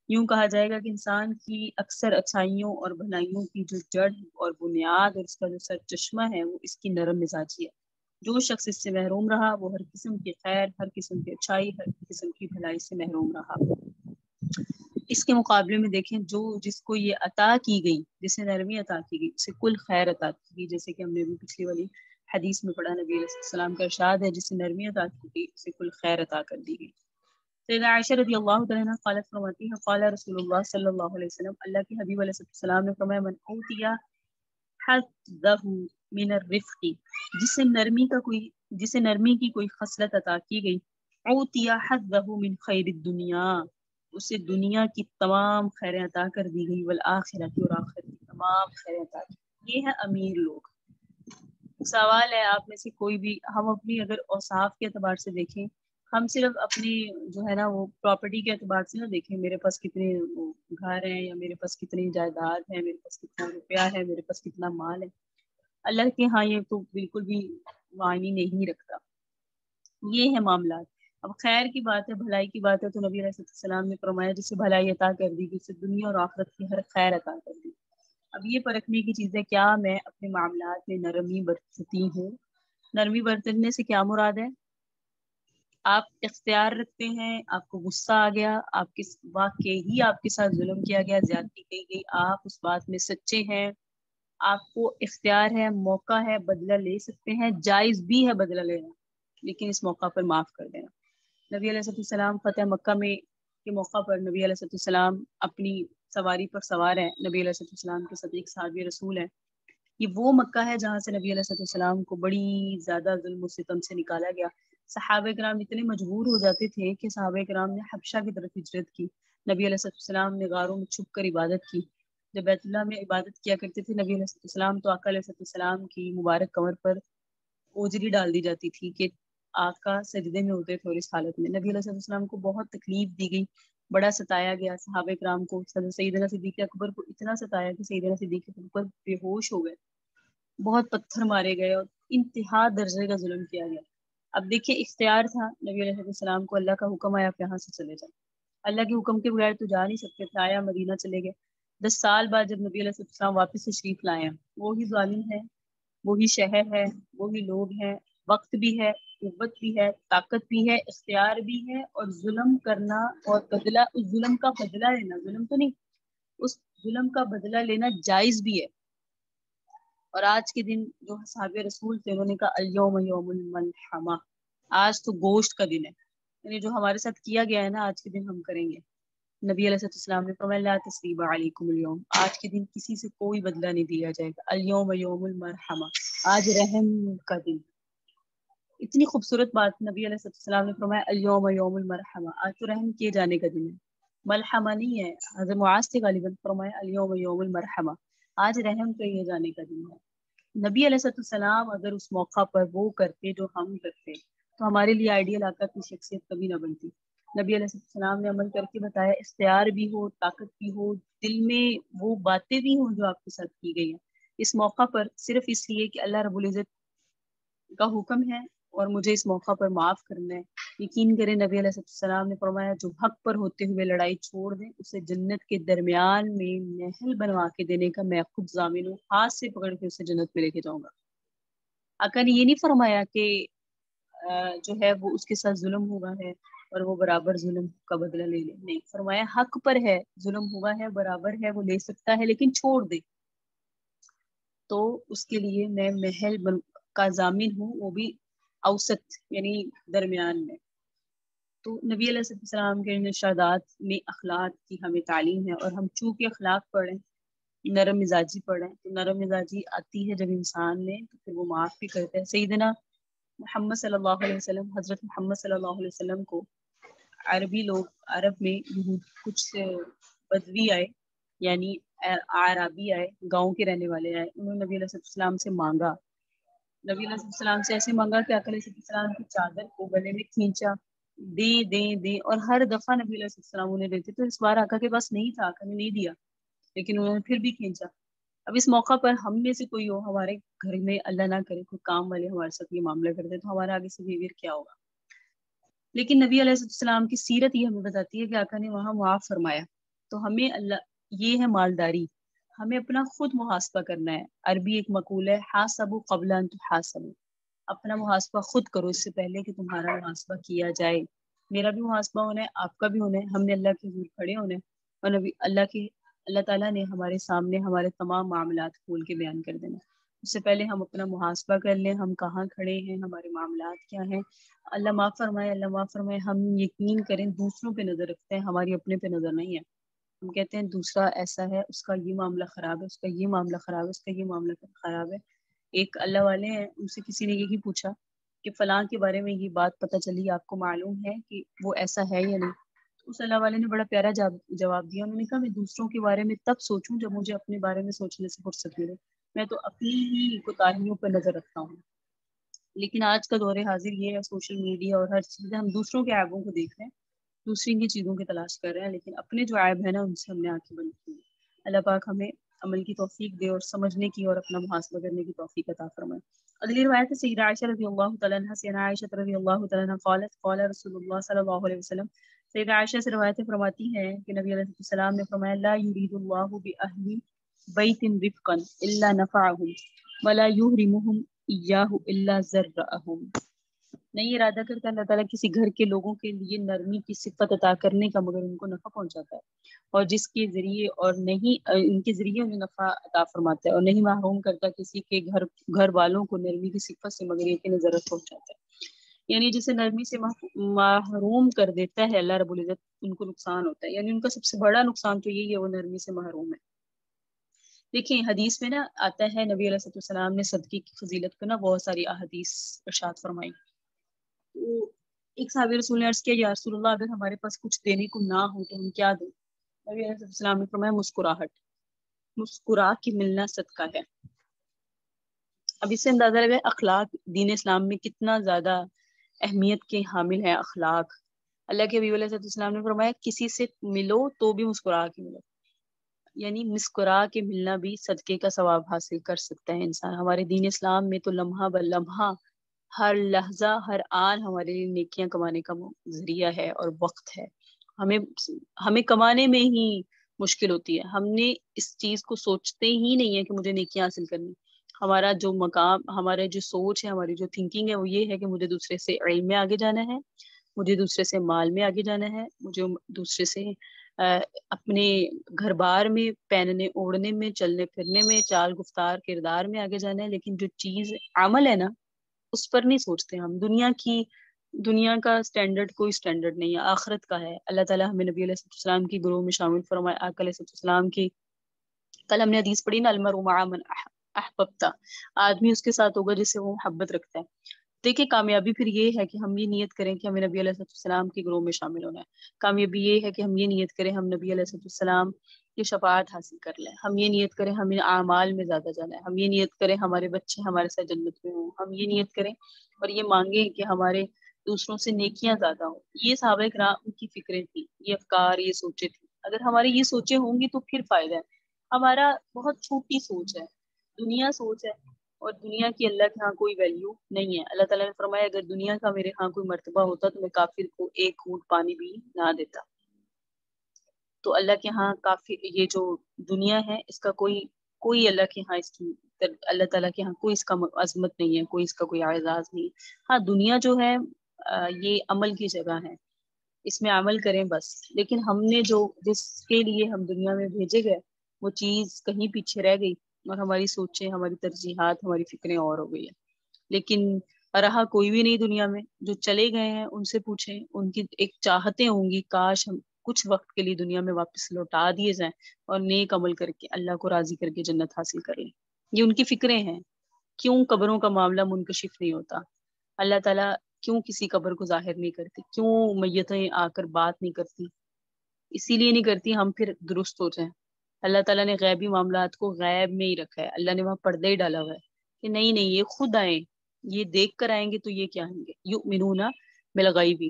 یوں کہا جائے گا کہ انسان کی اکثر اچھائیوں اور بھلائیوں کی جو جڑ اور بنیاد اور اس کا جو سر چشمہ ہے وہ اس کی نرم مزاجی ہے. جو شخص اس سے محروم رہا وہ ہر قسم کی خیر, ہر قسم کی اچھائی, ہر قسم کی بھلائی سے محروم رہا. اس کے مقابلے میں دیکھیں جو جس کو یہ عطا کی گئی, جسے نرمی عطا کی گئی, اسے کل خیر عطا کی گئی. جیسے کہ ہم نے بھی پچھلی والی حدیث میں پڑھا, نبی علیہ السلام کا ارشاد ہے جسے نرمی عطا کی گئی اسے کل خیر عطا کر دی گئی. سیدہ عائشہ رضی اللہ تعالیٰ عنہ قالت فرماتی ہے قال رسول اللہ صلی اللہ علیہ وسلم, اللہ کے حبیب علیہ السلام نے فرمایا من اوتیا حظہ من الرفق, جسے نرمی کی کوئی خصلت عطا کی گئی, اوتیا حظہ من خیر الدنیا, اسے دنیا کی تمام خیریں عطا کر دی گئی, والآخرت, اور آخرت کی تمام خیریں عطا کی. یہ ہے امیر لوگ. سوال ہے آپ میں سے کوئی بھی, ہم اپنی اگر اوصاف کے اعتبار سے دیکھیں, ہم صرف اپنی جو ہے نا وہ پراپرٹی کے اعتبار سے نہ دیکھیں میرے پاس کتنے گھر ہیں یا میرے پاس کتنی جائیداد ہے, میرے پاس کتنا روپیہ ہے, میرے پاس کتنا مال ہے. اللہ کے ہاں یہ تو بالکل بھی معنی نہیں رکھتا. یہ ہے معاملات. اب خیر کی بات ہے, بھلائی کی بات ہے, تو نبی علیہ السلام نے فرمایا جسے بھلائی عطا کر دی, جسے دنیا اور آخرت کی ہر خیر عطا کر دی. اب یہ پرکھنے کی چیز ہے کیا میں اپنے معاملات میں نرمی برتتی ہوں. نرمی برتنے سے کیا مراد ہے؟ آپ اختیار رکھتے ہیں, آپ کو غصہ آ گیا, آپ کے واقعی آپ کے ساتھ ظلم کیا گیا, زیادتی کی گئی, آپ اس بات میں سچے ہیں, آپ کو اختیار ہے, موقع ہے, بدلہ لے سکتے ہیں, جائز بھی ہے بدلہ لینا, لیکن اس موقع پر معاف کر دینا. نبی علیہ السلام فتح مکہ میں کے موقع پر نبی علیہ السلام اپنی سواری پر سوار ہیں. نبی علیہ السلام کے ساتھ ایک صحابی رسول ہیں. یہ وہ مکہ ہے جہاں سے نبی علیہ السلام کو بڑی زیادہ ظلم و ستم سے نکالا گیا. صحابہ کرام اتنے مجبور ہو جاتے تھے کہ صحابہ کرام نے حبشہ کی طرف ہجرت کی. نبی علیہ السلام نے غاروں میں چھپ کر عبادت کی. جب بیت اللہ میں عبادت کیا کرتے تھے نبی علیہ السلام تو آقا علیہ السلام کی مبارک کمر پر اوجری ڈال دی جاتی تھی کہ آقا سجدے میں ہوتے تھے. اور اس حالت میں نبی علیہ السلام کو بہت تکلیف دی گئی, بڑا ستایا گیا. صحابہ کرام کو سیدنا صدیق اکبر کو اتنا ستایا کہ سیدنا صدیق اکبر بے ہوش ہو گئے, بہت پتھر مارے گئے اور انتہا درجے کا ظلم کیا گیا. اب دیکھیے اختیار تھا نبی علیہ السلام کو, اللہ کا حکم آیا آپ یہاں سے چلے جائیں. اللہ کے حکم کے بغیر تو جا نہیں سکتے تھے. آیا مدینہ چلے گئے. 10 سال بعد جب نبی علیہ السلام واپس تشریف لائے ہیں, وہی ظالم ہے, وہی شہر ہے, وہی لوگ ہیں, وقت بھی ہے, قوت بھی ہے, طاقت بھی ہے, اختیار بھی ہے, اور ظلم کرنا اور بدلہ, اس ظلم کا بدلہ لینا, ظلم تو نہیں, اس ظلم کا بدلہ لینا جائز بھی ہے. اور آج کے دن جو صحابہ رسول تھے انہوں نے کہا الیوم یوم الملحمہ، آج تو گوشت کا دن ہے، یعنی جو ہمارے ساتھ کیا گیا ہے نا آج کے دن ہم کریں گے۔ نبی علیہ السلام نے فرمایا لا تثریب علیکم اليوم، آج کے دن کسی سے کوئی بدلہ نہیں دیا جائے گا، الیوم یوم المرحمہ، آج رحم کا دن۔ اتنی خوبصورت بات نبی علیہ السلام نے فرمایا الیوم یوم المرحمہ، آج تو رحم کیے جانے کا دن ہے، ملحمہ نہیں ہے۔ حضرت معاذ سے غالباً فرمایا الیوم یوم المرحمہ، آج رحم کیے جانے کا دن ہے۔ نبی علیہ السلام اگر اس موقع پر وہ کرتے جو ہم کرتے تو ہمارے لیے آئیڈیل آقا کی شخصیت کبھی نہ بنتی۔ نبی علیہ السلام نے عمل کر کے بتایا، اختیار بھی ہو، طاقت بھی ہو، دل میں وہ باتیں بھی ہوں جو آپ کے ساتھ کی گئی ہیں، اس موقع پر صرف اس لیے کہ اللہ رب العزت کا حکم ہے اور مجھے اس موقع پر معاف کرنا ہے۔ یقین کریں نبی علیہ السلام نے فرمایا جو حق پر ہوتے ہوئے لڑائی چھوڑ دیں اسے جنت کے درمیان میں محل بنوا کے دینے کا میں خود ضامن ہوں، ہاتھ سے پکڑ کے اسے جنت میں لے کے جاؤں گا۔ آقا نے یہ نہیں فرمایا کہ جو ہے وہ اس کے ساتھ ظلم ہوا ہے اور وہ برابر ظلم کا بدلہ لے لے، نہیں، فرمایا حق پر ہے، ظلم ہوا ہے، برابر ہے، وہ لے سکتا ہے لیکن چھوڑ دے تو اس کے لیے میں محل کا ضامن ہوں، وہ بھی اوسط یعنی درمیان میں۔ تو نبی علیہ السلام کے ارشادات میں اخلاق کی ہمیں تعلیم ہے، اور ہم چونکہ اخلاق پڑھیں، نرم مزاجی پڑھیں، تو نرم مزاجی آتی ہے جب انسان میں تو پھر وہ معاف بھی کرتا ہے۔ سیدنا محمد صلی اللہ علیہ وسلم، حضرت محمد صلی اللہ علیہ وسلم کو عربی لوگ، عرب میں کچھ بدوی آئے یعنی عربی آئے، گاؤں کے رہنے والے آئے، انہوں نے نبی علیہ السلام سے مانگا، نبی علیہ السلام سے ایسے مانگا کہ آقا علیہ السلام کی چادر کو گلے میں کھینچا، دیں اور ہر دفعہ نبی علیہ السلام انہیں دیتے، تو اس بار آقا کے پاس نہیں تھا، آقا نے نہیں دیا لیکن انہوں نے پھر بھی کھینچا۔ اب اس موقع پر ہم میں سے کوئی ہو، ہمارے گھر میں اللہ نہ کرے کوئی کام والے ہمارے ساتھ یہ معاملہ کرتے تو ہمارا آگے سے بیہیویئر کیا ہوگا؟ لیکن نبی علیہ السلام کی سیرت یہ ہمیں بتاتی ہے کہ آقا نے وہاں معاف فرمایا، تو ہمیں اللہ، یہ ہے مالداری، ہمیں اپنا خود محاسبہ کرنا ہے۔ عربی ایک مقولہ ہے حاسبوا قبل ان تحاسبوا، اپنا محاسبہ خود کرو اس سے پہلے کہ تمہارا محاسبہ کیا جائے۔ میرا بھی محاسبہ ہونا ہے، آپ کا بھی ہونا ہے، ہم نے اللہ کے حضور کھڑے ہونے، اور نبی اللہ تعالیٰ نے ہمارے سامنے ہمارے تمام معاملات کھول کے بیان کر دینا۔ اس سے پہلے ہم اپنا محاسبہ کر لیں، ہم کہاں کھڑے ہیں، ہمارے معاملات کیا ہیں۔ اللہ معاف فرمائے، اللہ معاف فرمائے، ہم یقین کریں دوسروں پہ نظر رکھتے ہیں، ہماری اپنے پہ نظر نہیں ہے۔ ہم کہتے ہیں دوسرا ایسا ہے، اس کا یہ معاملہ خراب ہے، اس کا یہ معاملہ خراب ہے، اس کا یہ معاملہ خراب ہے۔ ایک اللہ والے ہیں، ان سے کسی نے یہی پوچھا کہ فلاں کے بارے میں یہ بات پتہ چلی، آپ کو معلوم ہے کہ وہ ایسا ہے یا نہیں؟ تو اس اللہ والے نے بڑا پیارا جواب دیا، انہوں نے کہا میں دوسروں کے بارے میں تب سوچوں جب مجھے اپنے بارے میں سوچنے سے فرصت ملے، میں تو اپنی ہی کوتاہیوں پر نظر رکھتا ہوں۔ لیکن آج کا دور حاضر یہ ہے، سوشل میڈیا اور ہر چیز، ہم دوسروں کے عیبوں کو دیکھ رہے ہیں، دوسری کی چیزوں کی تلاش کر رہے ہیں، لیکن اپنے جو عیب ہے نا ان سے ہم نے آنکھیں بند کی ہیں۔ اللہ پاک ہمیں عمل کی توفیق دے اور سمجھنے کی اور اپنا محاسبہ کرنے کی توفیق عطا فرمائے۔ اگلی روایت ہے سیدہ عائشہ رضی اللہ تعالیٰ عنہ سے، عائشہ رضی اللہ تعالیٰ عنہ قالت قال رسول اللہ صلی اللہ علیہ وسلم، سیدہ عائشہ سے روایتیں فرماتی ہیں کہ نبی علیہ السلام نے فرمایا لا یرید اللہ بأہل بیت رفقا الا نفعهم ولا یحرمهم ایاہ الا ذرأہم، نہیں ارادہ کرتا اللہ تعالیٰ کسی گھر کے لوگوں کے لیے نرمی کی صفت عطا کرنے کا مگر ان کو نفع پہنچاتا ہے، اور جس کے ذریعے اور نہیں ان کے ذریعے انہیں نفع عطا فرماتا ہے، اور نہیں محروم کرتا کسی کے گھر والوں کو نرمی کی صفت سے مگر یہ کہ ضرورت پہنچاتا ہے۔ یعنی جسے نرمی سے محروم کر دیتا ہے اللہ رب العزت، ان کو نقصان ہوتا ہے، یعنی ان کا سب سے بڑا نقصان تو یہی ہے وہ نرمی سے محروم ہے۔ دیکھیں حدیث میں نا آتا ہے نبی علیہ السلام نے صدقے کی فضیلت کو نا بہت ساری احادیث ارشاد فرمائی۔ تو ایک صحابی رسول نے عرض کیا یا رسول اللہ اگر ہمارے پاس کچھ دینے کو نہ ہو تو ہم کیا دیں؟ نبی علیہ السلام نے فرمایا مسکراہٹ، مسکرا کے ملنا صدقہ ہے۔ اب اس سے اندازہ لگا اخلاق دین اسلام میں کتنا زیادہ اہمیت کے حامل ہے اخلاق۔ اللہ کے حبیب علیہ السلام نے فرمایا کسی سے ملو تو بھی مسکرا کے ملو، یعنی مسکرا کے ملنا بھی صدقے کا ثواب حاصل کر سکتا ہے انسان۔ ہمارے دین اسلام میں تو لمحہ بلمحہ، ہر لحظہ، ہر آن ہمارے لیے نیکیاں کمانے کا ذریعہ ہے اور وقت ہے۔ ہمیں کمانے میں ہی مشکل ہوتی ہے، ہم نے اس چیز کو سوچتے ہی نہیں ہے کہ مجھے نیکیاں حاصل کرنی۔ ہمارا جو مقام، ہمارا جو سوچ ہے، ہماری جو تھنکنگ ہے وہ یہ ہے کہ مجھے دوسرے سے علم میں آگے جانا ہے، مجھے دوسرے سے مال میں آگے جانا ہے، مجھے دوسرے سے اپنے گھر بار میں، پہننے اوڑھنے میں، چلنے پھرنے میں، چال گفتار کردار میں آگے جانا ہے، لیکن جو چیز عمل ہے نا اس پر نہیں سوچتے ہم۔ دنیا کا سٹینڈرڈ کوئی سٹینڈرڈ نہیں ہے، آخرت کا ہے۔ اللہ تعالیٰ ہمیں نبی علیہ السلام کی گروہ میں شامل فرمائے، آقا علیہ السلام کی کل ہم نے حدیث پڑھی نا، المرء مع من احببتا، آدمی اس کے ساتھ ہوگا جس سے وہ محبت رکھتا ہے۔ دیکھیں کامیابی پھر یہ ہے کہ ہم یہ نیت کریں کہ ہمیں نبی علیہ السلام کی گروہ میں شامل ہونا ہے۔ کامیابی یہ ہے کہ ہم یہ نیت کریں ہم نبی علیہ السلام کی شفاعت حاصل کر لیں۔ ہم یہ نیت کریں ہمیں اعمال میں زیادہ جانا ہے۔ ہم یہ نیت کریں ہمارے بچے ہمارے ساتھ جنت میں ہوں۔ ہم یہ نیت کریں اور یہ مانگیں کہ ہمارے دوسروں سے نیکیاں زیادہ ہوں۔ یہ صحابہ کرام کی فکریں تھیں، یہ افکار، یہ سوچیں تھیں۔ اگر ہماری یہ سوچیں ہوں گی تو پھر فائدہ ہے۔ ہمارا بہت چھوٹی سوچ ہے، دنیا سوچ ہے، اور دنیا کی اللہ کے ہاں کوئی ویلیو نہیں ہے۔ اللہ تعالیٰ نے فرمایا اگر دنیا کا میرے ہاں کوئی مرتبہ ہوتا تو میں کافر کو ایک گھونٹ پانی بھی نہ دیتا۔ تو اللہ کے ہاں کافی، یہ جو دنیا ہے اس کا کوئی اللہ کے ہاں، اس کی اللہ تعالیٰ کے ہاں کوئی اس کا عظمت نہیں ہے، کوئی اس کا کوئی اعزاز نہیں ہے۔ ہاں دنیا جو ہے یہ عمل کی جگہ ہے، اس میں عمل کریں بس، لیکن ہم نے جس کے لیے ہم دنیا میں بھیجے گئے وہ چیز کہیں پیچھے رہ گئی، اور ہماری سوچیں، ہماری ترجیحات، ہماری فکریں اور ہو گئی ہیں۔ لیکن رہا کوئی بھی نہیں دنیا میں، جو چلے گئے ہیں ان سے پوچھیں، ان کی ایک چاہتیں ہوں گی کاش ہم کچھ وقت کے لیے دنیا میں واپس لوٹا دیے جائیں اور نیک عمل کر کے اللہ کو راضی کر کے جنت حاصل کر لیں۔ یہ ان کی فکریں ہیں۔ کیوں قبروں کا معاملہ منکشف نہیں ہوتا؟ اللہ تعالیٰ کیوں کسی قبر کو ظاہر نہیں کرتے؟ کیوں میتیں آ کر بات نہیں کرتی؟ اسی لیے نہیں کرتی ہم پھر درست ہو جائیں۔ اللہ تعالیٰ نے غیبی معاملات کو غیب میں ہی رکھا ہے، اللہ نے وہاں پردہ ہی ڈالا ہوا ہے کہ نہیں یہ خود آئیں، یہ دیکھ کر آئیں گے تو یہ کیا آئیں گے، یؤمنون بالغیب۔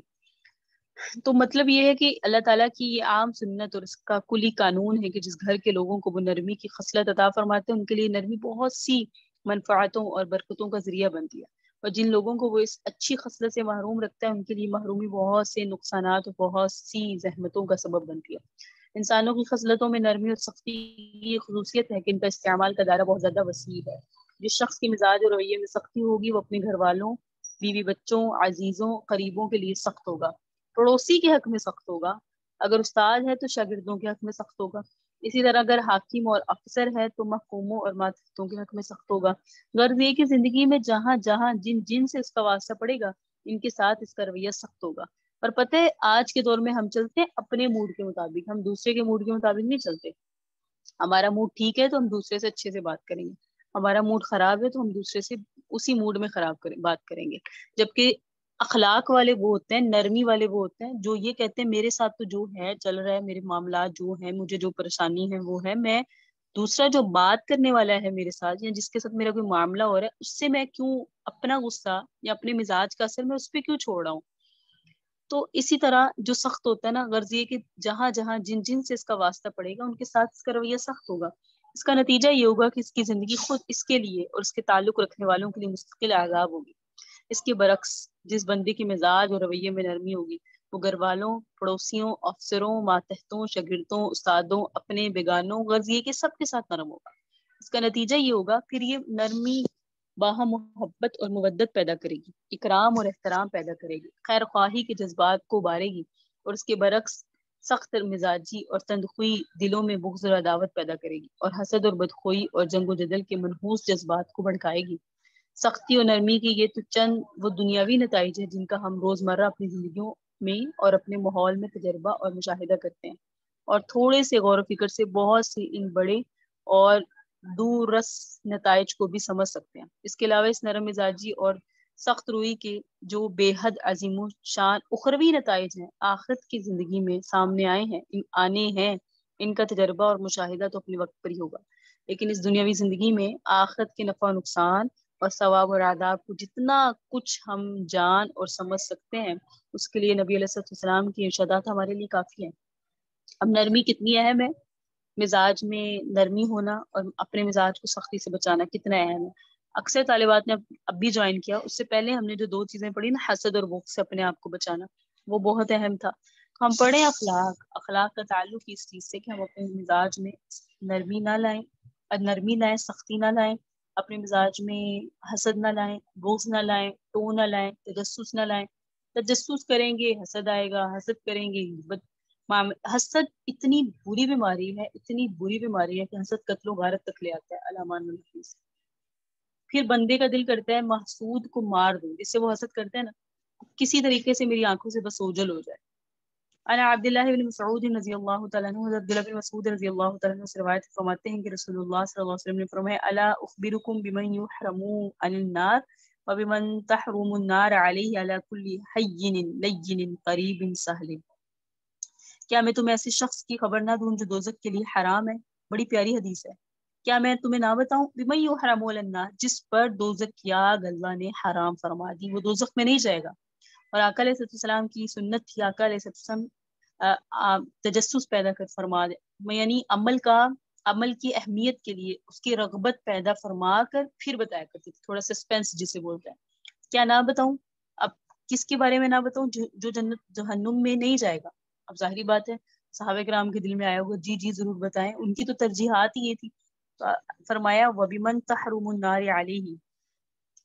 تو مطلب یہ ہے کہ اللہ تعالیٰ کی یہ عام سنت اور اس کا کلی قانون ہے کہ جس گھر کے لوگوں کو وہ نرمی کی خصلت عطا فرماتے ہیں ان کے لیے نرمی بہت سی منفعتوں اور برکتوں کا ذریعہ بنتی ہے، اور جن لوگوں کو وہ اس اچھی خصلت سے محروم رکھتا ہے ان کے لیے محرومی بہت سے نقصانات اور بہت سی زحمتوں کا سبب بنتی ہے۔ انسانوں کی خصلتوں میں نرمی اور سختی کی یہ خصوصیت ہے کہ ان کا استعمال کا دائرہ بہت زیادہ وسیع ہے۔ جس شخص کی مزاج اور رویے میں سختی ہوگی وہ اپنے گھر والوں، بیوی بچوں، عزیزوں، قریبوں کے لیے سخت ہوگا، پڑوسی کے حق میں سخت ہوگا، اگر استاد ہے تو شاگردوں کے حق میں سخت ہوگا، اسی طرح اگر حاکم اور افسر ہے تو محکوموں اور ماتحتوں کے حق میں سخت ہوگا۔ غرض یہ کہ زندگی میں جہاں جہاں جن سے اس کا واسطہ پڑے گا ان کے ساتھ اس کا رویہ سخت ہوگا۔ اور پتہ ہے آج کے دور میں ہم چلتے ہیں اپنے موڈ کے مطابق، ہم دوسرے کے موڈ کے مطابق نہیں چلتے۔ ہمارا موڈ ٹھیک ہے تو ہم دوسرے سے اچھے سے بات کریں گے، ہمارا موڈ خراب ہے تو ہم دوسرے سے اسی موڈ میں بات کریں گے۔ جبکہ اخلاق والے وہ ہوتے ہیں، نرمی والے وہ ہوتے ہیں جو یہ کہتے ہیں میرے ساتھ تو جو ہے چل رہا ہے، میرے معاملات جو ہیں، مجھے جو پریشانی ہے وہ ہے، میں دوسرا جو بات کرنے والا ہے میرے ساتھ یا جس کے ساتھ میرا کوئی معاملہ ہو رہا ہے اس سے میں کیوں اپنا غصہ یا اپنے مزاج کا اثر میں اس پہ کیوں چھوڑ رہا ہوں۔ تو اسی طرح جو سخت ہوتا ہے نا، غرض یہ کہ جہاں جہاں جن سے اس کا واسطہ پڑے گا ان کے ساتھ اس کا رویہ سخت ہوگا۔ اس کا نتیجہ یہ ہوگا کہ اس کی زندگی خود اس کے لیے اور اس کے تعلق رکھنے والوں کے لیے مستقل عذاب ہوگی۔ اس کے برعکس جس بندے کی مزاج اور رویے میں نرمی ہوگی وہ گھر والوں، پڑوسیوں، افسروں، ماتحتوں، شاگردوں، استادوں، اپنے بیگانوں، غرض یہ کہ سب کے ساتھ نرم ہوگا۔ اس کا نتیجہ یہ ہوگا پھر یہ نرمی باہم محبت اور مودت پیدا کرے گی، اکرام اور احترام پیدا کرے گی، خیر خواہی کے جذبات کو ابارے گی، اور اس کے برعکس سخت مزاجی اور تندخوئی دلوں میں بغض اور عداوت پیدا کرے گی، اور حسد اور بدخوئی اور جنگ و جدل کے منحوس جذبات کو بھڑکائے گی۔ سختی اور نرمی کی یہ تو چند وہ دنیاوی نتائج ہیں جن کا ہم روزمرہ اپنی زندگیوں میں اور اپنے ماحول میں تجربہ اور مشاہدہ کرتے ہیں، اور تھوڑے سے غور و فکر سے بہت سے ان بڑے اور دور رس نتائج کو بھی سمجھ سکتے ہیں۔ اس کے علاوہ اس نرم مزاجی اور سخت روئی کے جو بے حد عظیم و شان اخروی نتائج ہیں آخرت کی زندگی میں سامنے آنے ہیں، ان کا تجربہ اور مشاہدہ تو اپنے وقت پر ہی ہوگا، لیکن اس دنیاوی زندگی میں آخرت کے نفع و نقصان اور ثواب اور آداب کو جتنا کچھ ہم جان اور سمجھ سکتے ہیں اس کے لیے نبی علیہ السلام کی ارشادات ہمارے لیے کافی ہیں۔ اب نرمی کتنی اہم ہے، مزاج میں نرمی ہونا اور اپنے مزاج کو سختی سے بچانا کتنا اہم ہے۔ اکثر طالبات نے اب بھی جوائن کیا، اس سے پہلے ہم نے جو 2 چیزیں پڑھی نا، حسد اور بغض سے اپنے آپ کو بچانا، وہ بہت اہم تھا۔ ہم پڑھیں اخلاق کا تعلق اس چیز سے کہ ہم اپنے مزاج میں نرمی نہ لائیں، سختی نہ لائیں، اپنے مزاج میں حسد نہ لائیں، بغض نہ لائیں، ٹو نہ لائیں، تجسس نہ لائیں۔ تجسس کریں گے حسد آئے گا، حسد کریں گے حسد اتنی بری بیماری ہے، اتنی بری بیماری ہے کہ حسد قتل و غارت تک لے آتا ہے، علامان الحدیث۔ پھر بندے کا دل کرتا ہے محسود کو مار دوں، جس سے وہ حسد کرتے ہیں نا، کسی طریقے سے میری آنکھوں سے بس اوجھل ہو جائے۔ انا عبداللہ بن مسعود رضی اللہ تعالیٰ عنہ، حضرت عبداللہ بن مسعود رضی اللہ تعالیٰ عنہ سے روایت فرماتے ہیں کہ رسول اللہ صلی اللہ علیہ وسلم نے فرمایا الا اخبرکم بمن یحرم عن النار وبمن تحرم النار علیہ علی کل حین لین قریب سہل۔ کیا میں تمہیں ایسے شخص کی خبر نہ دوں جو دوزخ کے لیے حرام ہے؟ بڑی پیاری حدیث ہے۔ کیا میں تمہیں نہ بتاؤں بمن یحرم علی النار، جس پر دوزخ کی آگ اللہ نے حرام فرما دی، وہ دوزخ میں نہیں جائے گا۔ اور آقا علیہ السلام کی سنت تھی، آقا علیہ السلام تجسس پیدا کر فرما دے، یعنی عمل کی اہمیت کے لیے اس کی رغبت پیدا فرما کر پھر بتایا کرتی تھی، تھوڑا سسپینس جسے بولتے ہیں۔ کیا نہ بتاؤں؟ اب کس کے بارے میں نہ بتاؤں؟ جو جنت جہنم میں نہیں جائے گا۔ اب ظاہری بات ہے صحابہ کرام کے دل میں آیا ہوگا جی جی ضرور بتائیں، ان کی تو ترجیحات ہی یہ تھی۔ فرمایا وَبِمَنْ تَحْرُمُ النَّارِ عَلَيْهِ،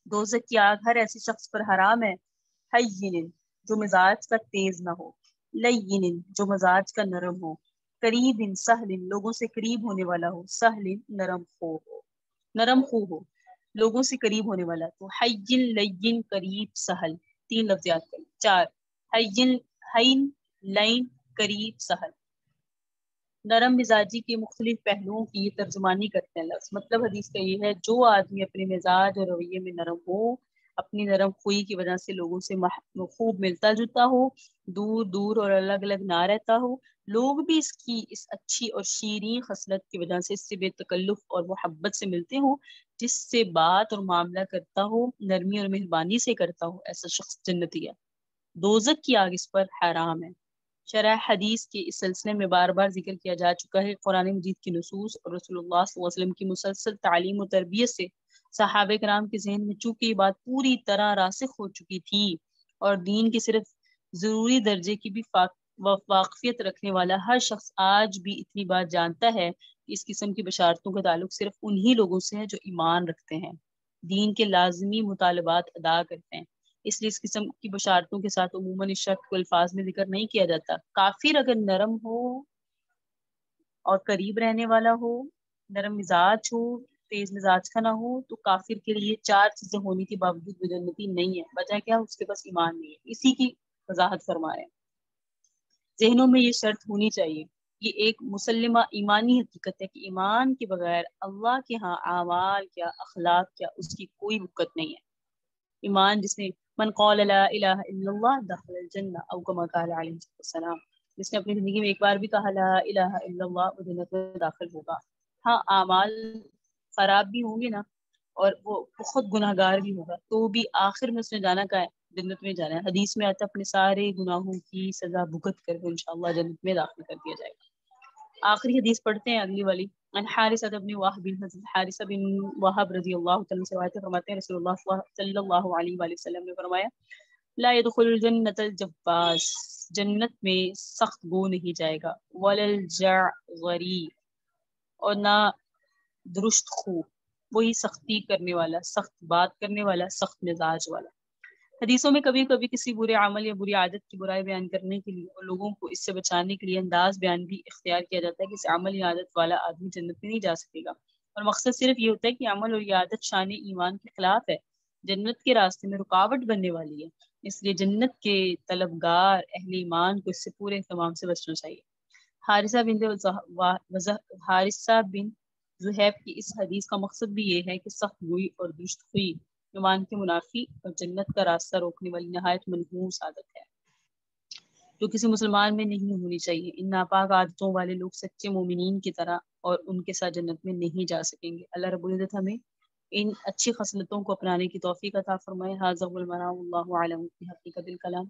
دوزخ کی آگ ہر ایسے شخص پر حرام ہے، حیّن، جو مزاج کا تیز نہ ہو، لین، جو مزاج کا نرم ہو، قریب سہل، لوگوں سے قریب ہونے والا ہو، سہل نرم خو ہو، لوگوں سے قریب ہونے والا۔ تو حیّن، لین، قریب، سہل، 3 لفظ یاد کریں۔ 4 حین، لین، قریب، سہل۔ نرم مزاجی کے مختلف پہلوؤں کی یہ ترجمانی کرتے ہیں لفظ۔ مطلب حدیث کا یہ ہے جو آدمی اپنے مزاج اور رویے میں نرم ہو، اپنی نرم خوئی کی وجہ سے لوگوں سے خوب ملتا جلتا ہو، دور دور اور الگ الگ نہ رہتا ہو، لوگ بھی اس کی اس اچھی اور شیریں خصلت کی وجہ سے اس سے بے تکلف اور محبت سے ملتے ہوں، جس سے بات اور معاملہ کرتا ہو نرمی اور مہربانی سے کرتا ہو، ایسا شخص جنتی ہے۔ دوزخ کی آگ اس پر حرام ہے۔ شرح حدیث کے اس سلسلے میں بار بار ذکر کیا جا چکا ہے، قرآن مجید کی نصوص اور رسول اللہ صلی اللہ علیہ وسلم کی مسلسل تعلیم و تربیت سے صحابہ کرام کے ذہن میں چونکہ یہ بات پوری طرح راسخ ہو چکی تھی، اور دین کے صرف ضروری درجے کی بھی واقفیت رکھنے والا ہر شخص آج بھی اتنی بات جانتا ہے کہ اس قسم کی بشارتوں کا تعلق صرف انہی لوگوں سے ہے جو ایمان رکھتے ہیں، دین کے لازمی مطالبات ادا کرتے ہیں۔ اس لیے اس قسم کی بشارتوں کے ساتھ عموماً اس شرط کو الفاظ میں ذکر نہیں کیا جاتا۔ کافر اگر نرم ہو اور قریب رہنے والا ہو، نرم مزاج ہو، تیز مزاج کا نہ ہو، تو کافر کے لیے 4 چیزیں ہونی کے باوجود وہ جنتی نہیں ہے۔ وجہ کیا؟ اس کے پاس ایمان نہیں ہے۔ اسی کی وضاحت فرمائے۔ ذہنوں میں یہ شرط ہونی چاہیے، یہ ایک مسلمہ ایمانی حقیقت ہے کہ ایمان کے بغیر اللہ کے ہاں اعمال کیا، اخلاق کیا، اس کی کوئی وقت نہیں ہے۔ ایمان جس نے من قال لا الہ الا اللہ دخل الجنہ او کما قال علیہ السلام، جس نے اپنی زندگی میں ایک بار بھی کہا لا الہ الا اللہ، وہ جنت میں داخل ہوگا۔ ہاں اعمال خراب بھی ہوں گے نا، اور وہ بہت گناہ گار بھی ہوگا، تو بھی آخر میں اس نے جانا کا ہے، جنت میں جانا ہے۔ حدیث میں آتا اپنے سارے گناہوں کی سزا بھگت کر کے انشاءاللہ جنت میں داخل کر دیا جائے گا۔ آخری حدیث پڑھتے ہیں، اگلی والی۔ عن حارثہ بن وہب، حضرت حارثہ بن وہب رضی اللہ تعالیٰ سے روایت فرماتے ہیں رسول اللہ صلی اللہ علیہ وآلہ وسلم نے فرمایا لا يدخل الجنت الجباس، جنت میں سخت گو نہیں جائے گا، ولا الجعغری، اور نہ درشت خو، وہی سختی کرنے والا، سخت بات کرنے والا، سخت مزاج والا۔ حدیثوں میں کبھی کبھی کسی برے عمل یا بری عادت کی برائی بیان کرنے کے لیے اور لوگوں کو اس سے بچانے کے لیے انداز بیان بھی اختیار کیا جاتا ہے کہ اس عمل یا عادت والا آدمی جنت میں نہیں جا سکے گا، اور مقصد صرف یہ ہوتا ہے کہ عمل اور یہ عادت شان ایمان کے خلاف ہے، جنت کے راستے میں رکاوٹ بننے والی ہے، اس لیے جنت کے طلبگار اہل ایمان کو اس سے پورے اہتمام سے بچنا چاہیے۔ حارثہ بن زہیب کی اس حدیث کا مقصد بھی یہ ہے کہ سخت گوئی اور درست خوئی ایمان کے منافی اور جنت کا راستہ روکنے والی نہایت منحوس عادت ہے، جو کسی مسلمان میں نہیں ہونی چاہیے۔ ان ناپاک عادتوں والے لوگ سچے مومنین کی طرح اور ان کے ساتھ جنت میں نہیں جا سکیں گے۔ اللہ رب العزت ہمیں ان اچھی خصلتوں کو اپنانے کی توفیق عطا فرمائے۔ ھذا هو المنام، اللہ اعلم بحقیقت الکلام،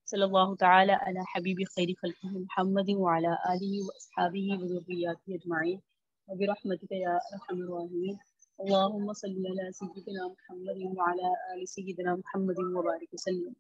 صلی اللہ تعالی علی حبیب خیر خلقہ محمد وعلی آلہ واصحابہ وذریاتہ اجمعین وبرحمتک یا ارحم الراحمین۔ اللهم صل على سيدنا محمد وعلى آل سيدنا محمد وبارك وسلم۔